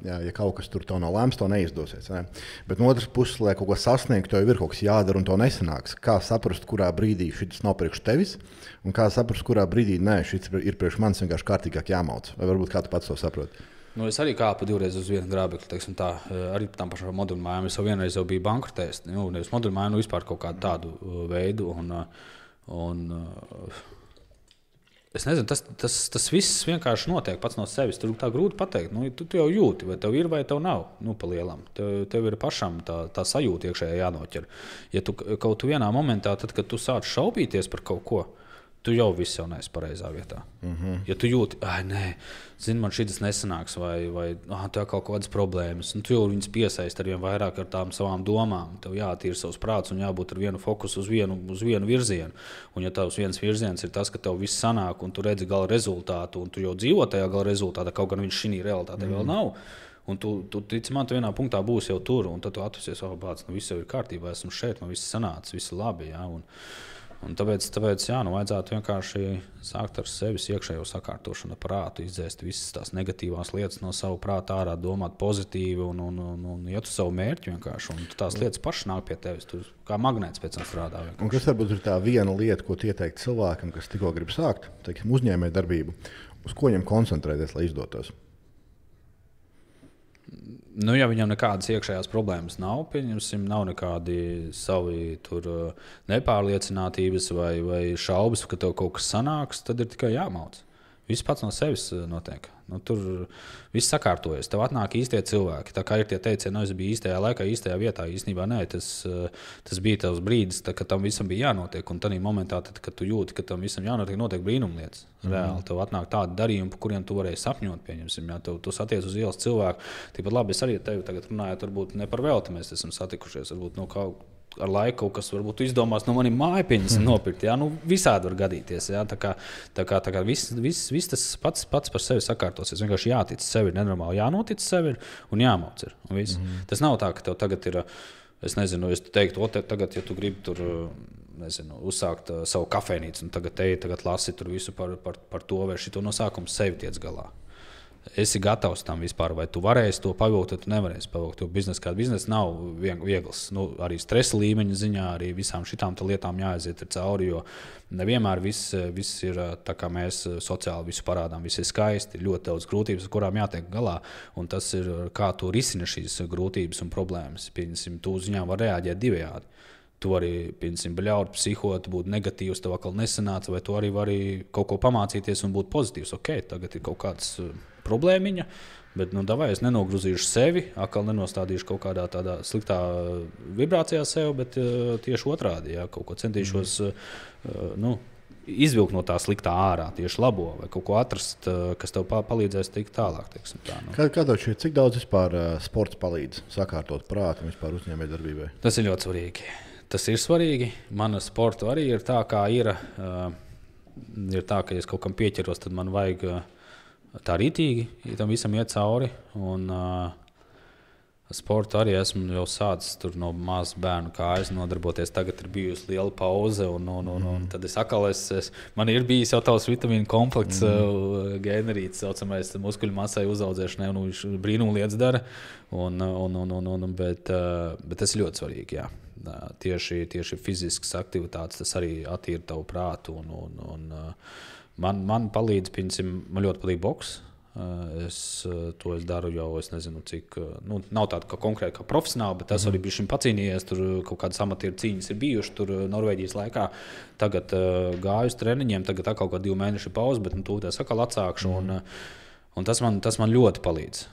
ja kaut kas tur nav lēms, to neizdosies. Ne? Bet no otras puses, lai kaut ko sasniegtu, tev ir kaut kas jādara un to nesanāks. Kā saprast, kurā brīdī šis nav priekš tevis, un kā saprast, kurā brīdī šis ir priekš manis vienkārši kārtīgāk jāmauc? Vai varbūt kā tu pats to saproti? Es arī kāpu 2 reizes uz vienu grābekli, arī par tām pašām moduļu mājām. Es jau vienreiz biju bankrotējis, nevis moduļu mājām, vispār kaut kādu tādu veidu. Es nezinu, tas viss vienkārši notiek pats no sevis. Tur tā grūti pateikt. Tu jau jūti, vai tev ir, vai tev nav. Pa lielam. Tev ir pašam tā sajūta iekšējā jānoķer. Ja tu kaut vienā momentā, tad, kad tu sāc šaubīties par kaut ko, tu jau viss jau neesi pareizā vietā. Ja tu jūti, man šis nesanāks, vai tev kaut kādas problēmas, tu jau viņus piesaisti ar vien vairāk ar tām savām domām. Tev jātīra savs prāts un jābūt ar vienu fokusu uz vienu virzienu. Un ja tavs viens virziens ir tas, ka tev viss sanāk un tu redzi gala rezultātu, un tu jau dzīvo tajā gala rezultātā, kaut gan viņš šī realitātē vēl nav. Un tu tici man, tu vienā punktā būsi jau tur, un tad tu atversies, viss jau ir kārtībā, esmu šeit, man viss sanāca, viss ir labi. Ja? Un tāpēc vajadzētu vienkārši sākt ar sevis iekšējo sakārtošanu, prātu, izdzēst visas tās negatīvās lietas no savu prāta ārā, domāt pozitīvi un iet uz savu mērķi vienkārši. Un tās lietas pašas nāk pie tevis, tur kā magnēts pēc tam strādā. Vienkārši. Un kas varbūt ir tā viena lieta, ko ieteikt cilvēkam, kas tikko grib sākt, teiksim, uzņēmēju darbību, uz ko viņam koncentrēties, lai izdotos? Ja viņam nekādas iekšējās problēmas nav, nav nekādi savi nepārliecinātības vai šaubas, ka tev kaut kas sanāks, tad ir tikai jāmauc. Viss pats no sevis notiek. Tur viss sakārtojas. Tev atnāk īstie cilvēki. Tā kā ir tie teicieni, es biju īstajā laikā, īstajā vietā. Īstenībā nē, tas bija tavs brīdis, ka tam visam bija jānotiek. Un tādā momentā, kad tu jūti, ka tam visam jānotiek, notiek brīnumlietas. Reāli tev atnāk tādi darījumi, par kuriem tu varēji sapņot. Ja tu saties uz ielas cilvēku, tāpat labi, es arī ar tevi tagad runāju, varbūt ne par velti mēs esam satikušies, varbūt ar laiku kaut kas varbūt izdomās no maniem māju nopirkt. Ja? Visādi var gadīties. Ja? Tā kā viss tas pats par sevi sakārtosies. Vienkārši jātic sevi, ir nenormāli jānotic sevi un jāmauc. Tas nav tā, ka tev tagad ir, es nezinu, es teiktu, tagad, ja tu gribi tur, nezinu, uzsākt savu kafejnīcu un tagad lasi tur visu par to vai šito no sākuma sevi tiec galā. Esi gatavs tam vispār, vai tu varēsi to pavilkt, vai tu nevarēsi pavilkt. Jo biznesa nav viegls. Arī stresa līmeņa ziņā, arī visām šitām lietām jāaiziet cauri, jo nevienmēr viss ir tā, kā mēs sociāli visu parādām. Viss ir skaisti, ļoti daudz grūtības, ar kurām jātiek galā. Un tas ir, kā tu risini šīs grūtības un problēmas. Pieņemsim, tu uz viņām var reaģēt divējādi. Tu vari, bļaut, psihot, būt negatīvs, tev atkal nesanāca, vai tu arī vari kaut ko pamācīties un būt pozitīvs. Tagad ir kaut kāds problēmiņa. Bet, davai, es nenogrūzīšu sevi, atkal nenostādīšu kaut kādā tādā sliktā vibrācijā sev, bet tieši otrādi, kaut ko centīšos izvilkt no tā sliktā ārā, tieši labo, vai kaut ko atrast, kas tev palīdzēs tikt tālāk. Kā tev šķiet, cik daudz vispār sports palīdz sakārtot prātu un vispār uzņēmējdarbībai? Tas ir ļoti svarīgi. Tas ir svarīgi. Mana sporta arī ir tā, kā ir. Ir tā, ka ja es kaut kam pieķeros, tad man vajag tā rītīgi tam visam iet cauri. Un sportu arī esmu jau sācis no maza bērnu kājas nodarboties. Tagad ir bijusi liela pauze, un tad es atkal man ir bijis jau tavs vitamīnu komplekts, gēnerīts, saucamais muskuļu masai uzaudzēšanai, un viņš brīnumu lietas dara. Bet tas ir ļoti svarīgi, jā. Tieši fiziskas aktivitātes, tas arī attīra tavu prātu. Man palīdz, man ļoti patīk boks. Es daru jau, es nezinu, cik. Nav tāda kā konkrēti kā profesionāli, bet es arī biju šim pacīnījies. Tur kaut kādas amatieru cīņas ir bijušas tur Norvēģijas laikā. Tagad gāju uz treniņiem, tagad atkal kaut 2 mēnešu pauze, bet tūlīt atkal atsākšu. Un tas man ļoti palīdz.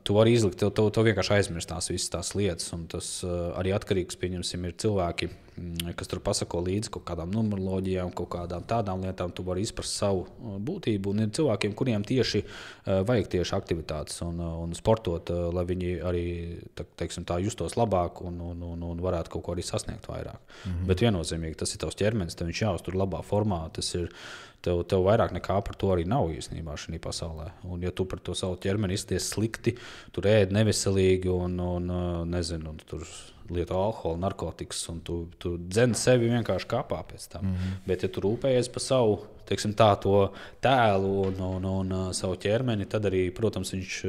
Tu vari izlikt, tev vienkārši aizmirst visas tās lietas. Un tas arī atkarīgs, pieņemsim, ir cilvēki, kas tur pasako līdzi kaut kādām numeroloģijām, kaut kādām tādām lietām. Tu vari izprast savu būtību. Un ir cilvēkiem, kuriem vajag tieši aktivitātes un sportot, lai viņi arī tā justos labāk un varētu kaut ko arī sasniegt vairāk. Bet viennozīmīgi tas ir tavs ķermenis, tev viņš jāuztur labā formā. Tas ir Tev vairāk nekā par to arī nav īstenībā šajā pasaulē. Un, ja tu par to savu ķermeni izties slikti, tur ēd neveselīgi un nezinu, un tur lieto alkoholu, narkotikas, un tu dzen sevi vienkārši kāpā pēc tam. Bet, ja tu rūpējies par savu, teiksim, to tēlu un savu ķermeni, tad arī, protams, viņš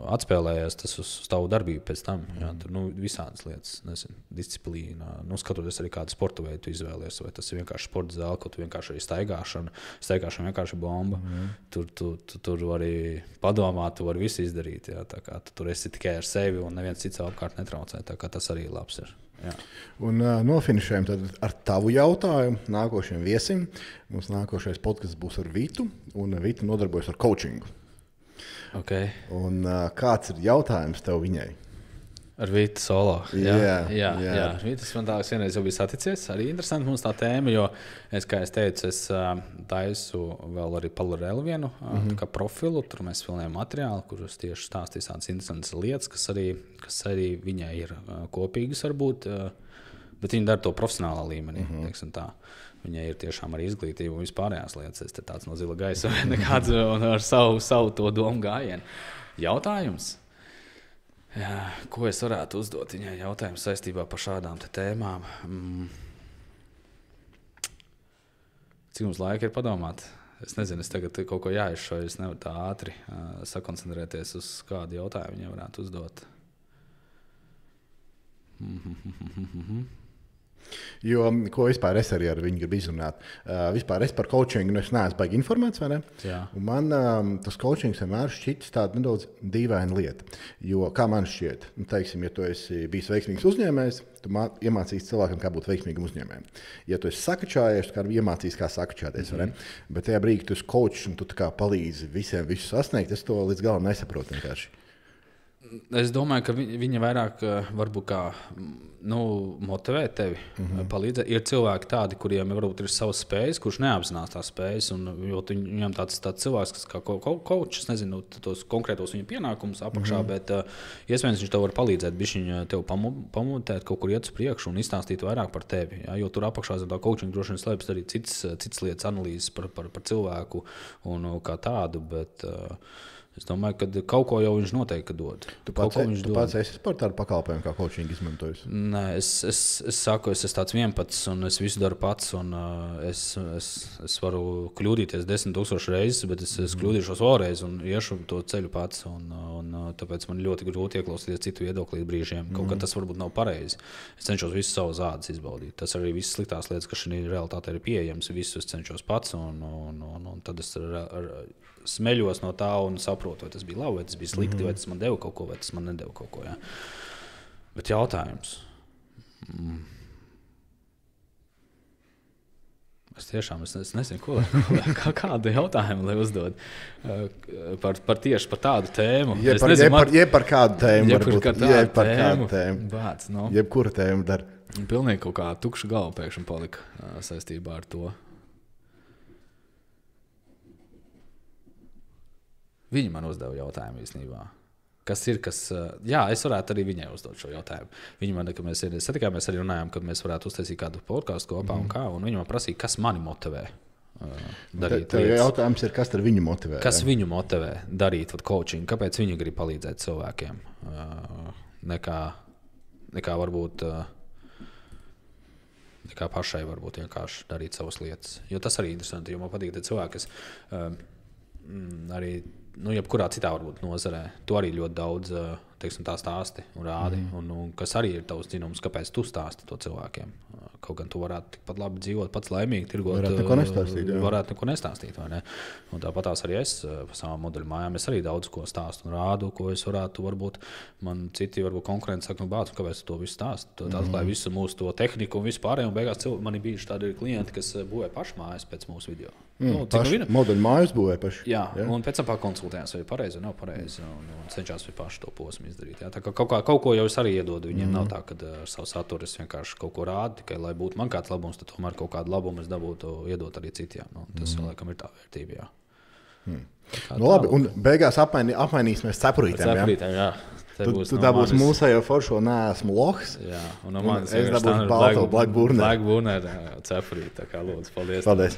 atspēlējās tas uz tavu darbību pēc tam. Jā, tur visādas lietas, nezinu, disciplīna. Skatoties arī kādu sporta veidu tu izvēlies, vai tas ir vienkārši sporta zāle, ko tu vienkārši arī staigāšana vienkārši bomba. Tur arī padomāt, tu vari visu izdarīt. Jā, tā kā tu tur esi tikai ar sevi un neviens cits apkārt netraucē. Tā kā tas arī labs ir. Jā. Un nofinišējam tad ar tavu jautājumu nākošajam viesim. Mums nākošais podcasts būs ar Vitu, un Vita nodarbojas ar coachingu. Okay. Un kāds ir jautājums tev viņai? Ar Vitu solo. Jā. Vitas man tālāk vienreiz jau bija saticies. Arī interesanti mums tā tēma, jo kā es teicu, es taisu vēl arī Palarelu vienu kā profilu. Tur mēs filmējam materiālu, kurus tieši stāstīs tādas interesantas lietas, kas arī viņai ir kopīgas varbūt, bet viņi dara to profesionālā līmenī, teiksim tā. Viņai ir tiešām arī izglītība un vispārējās lietas. Es te tāds no zila gaisa vai nekāds un ar savu to domu gājienu. Jautājums? Jā, ko es varētu uzdot viņai jautājumu saistībā par šādām tēmām? Cik mums laika ir padomāt? Es nezinu, es tagad kaut ko jāizšauju, es nevaru tā ātri sakoncentrēties uz kādu jautājumu viņai varētu uzdot. Jo, ko vispār es arī ar viņu gribu izrunāt? Vispār es par coachingu es neesmu baigi informēts, vai ne? Jā. Un man tas coachings vienmēr šķitis tāda nedaudz dīvaina lieta. Jo, kā man šķiet, teiksim, ja tu esi bijis veiksmīgs uzņēmējs, tu iemācīsi cilvēkam, kā būt veiksmīgam uzņēmējam. Ja tu esi sakačājies, tu iemācīsi, kā sakačāties, vai ne? Bet tajā brīdī, kad tu esi coachs un tu tā kā palīdzi visiem visu sasniegt, es to līdz galam nesaprotu vienkārši. Es domāju, ka viņa vairāk varbūt kā motivē tevi, palīdzēt. Ir cilvēki tādi, kuriem varbūt ir savas spējas, kurš neapzinās tās spējas, un viņam tāds cilvēks, kas kā coach, es nezinu tos konkrētos viņa pienākumus apakšā, bet iespējams viņš tev var palīdzēt, bišķiņ tev pamotēt, kaut kur iet uz priekšu un izstāstīt vairāk par tevi. Ja? Jo tur apakšā zem tā coaching droši vien slēpjas arī citas lietas, analīzes par cilvēku un kā tādu, bet es domāju, ka kaut ko jau viņš noteikti dod. Tu pats esi par tādu pakalpojumu kā coaching izmantojis? Nē, es saku, es esmu tāds vienpats un es visu daru pats. Un, es varu kļūdīties 10,000 reizes, bet es kļūdīšos vēlreiz un iešu to ceļu pats. Un tāpēc man ļoti grūti ieklausīties citu viedoklī brīžiem. Kaut kā tas varbūt nav pareizi. Es cenšos visu savu zādes izbaudīt. Tas arī visas sliktās lietas, kas šī realitāte ir pieejams. Visu es cenšos pats un tad es smeļos no tā un saprotu, vai tas bija labi, vai tas bija slikti, vai tas man deva kaut ko, vai tas man nedeva kaut ko. Jā. Bet jautājums. Es tiešām nezinu, kādu jautājumu lai uzdod tieši par tādu tēmu. Par kādu tēmu. Par kādu tēmu. Bāc, no. Jebkura tēma dar. Pilnīgi kaut kā tukša galva pēkšņi palika saistībā ar to. Viņi man uzdeva jautājumu īstenībā. Kas ir, jā, es varētu arī viņai uzdot šo jautājumu. Viņi man, kad mēs satikāmies, arī runājām, kad mēs varētu uztaisīt kādu podcastu kopā un viņi man prasīja, kas mani motivē darīt lietas. Jautājums ir, kas tad viņu motivē? Kas viņu motivē darīt coaching? Kāpēc viņi grib palīdzēt cilvēkiem? Nekā varbūt, nekā pašai varbūt vienkārši darīt savas lietas. Jo tas arī interesanti, jo man patīk tie cilvēki, kas arī jebkurā citā varbūt nozarē. Tu arī ļoti daudz teiksim, tā stāsti un rādi, un kas arī ir tavs dzinums, kāpēc tu stāsti to cilvēkiem. Kaut gan tu varētu tikpat labi dzīvot, pats laimīgi tirgot. Varētu neko nestāstīt, vai ne? Un tāpatās arī es pa savām modeļu mājām, es arī daudz ko stāstu un rādu, ko es varētu, varbūt, man citi varbūt konkurenti saka, bāc, kāpēc tu to visu stāsti? Tu atklāji visu mūsu to tehniku un visu pārējo, un beigās man ir bijuši tādi klienti, kas būvē paši mājas pēc mūsu video. Modeļu mājas būvē paši. Jā, un pēc tam konsultējās, vai pareizi, vai nav pareizi, un cenšās vai paši to posmu izdarīt. Jā. Tā kā kaut ko jau es arī iedodu, viņiem nav tā, ka ar savu saturu es vienkārši kaut ko rādu, tikai lai būtu man kāds labums, tad tomēr kaut kādu labumu es dabūtu iedot arī citiem. Tas laikam ir tā vērtība, jā. Labi, un beigās apmainīsimies cepurītēm, jā. Tu dabūsi mūsējo foršo neesmu lohs. Jā, un no manis es dabūšu balto Black Burner cepurīt, tā kā lūdzu, paldies. Paldies.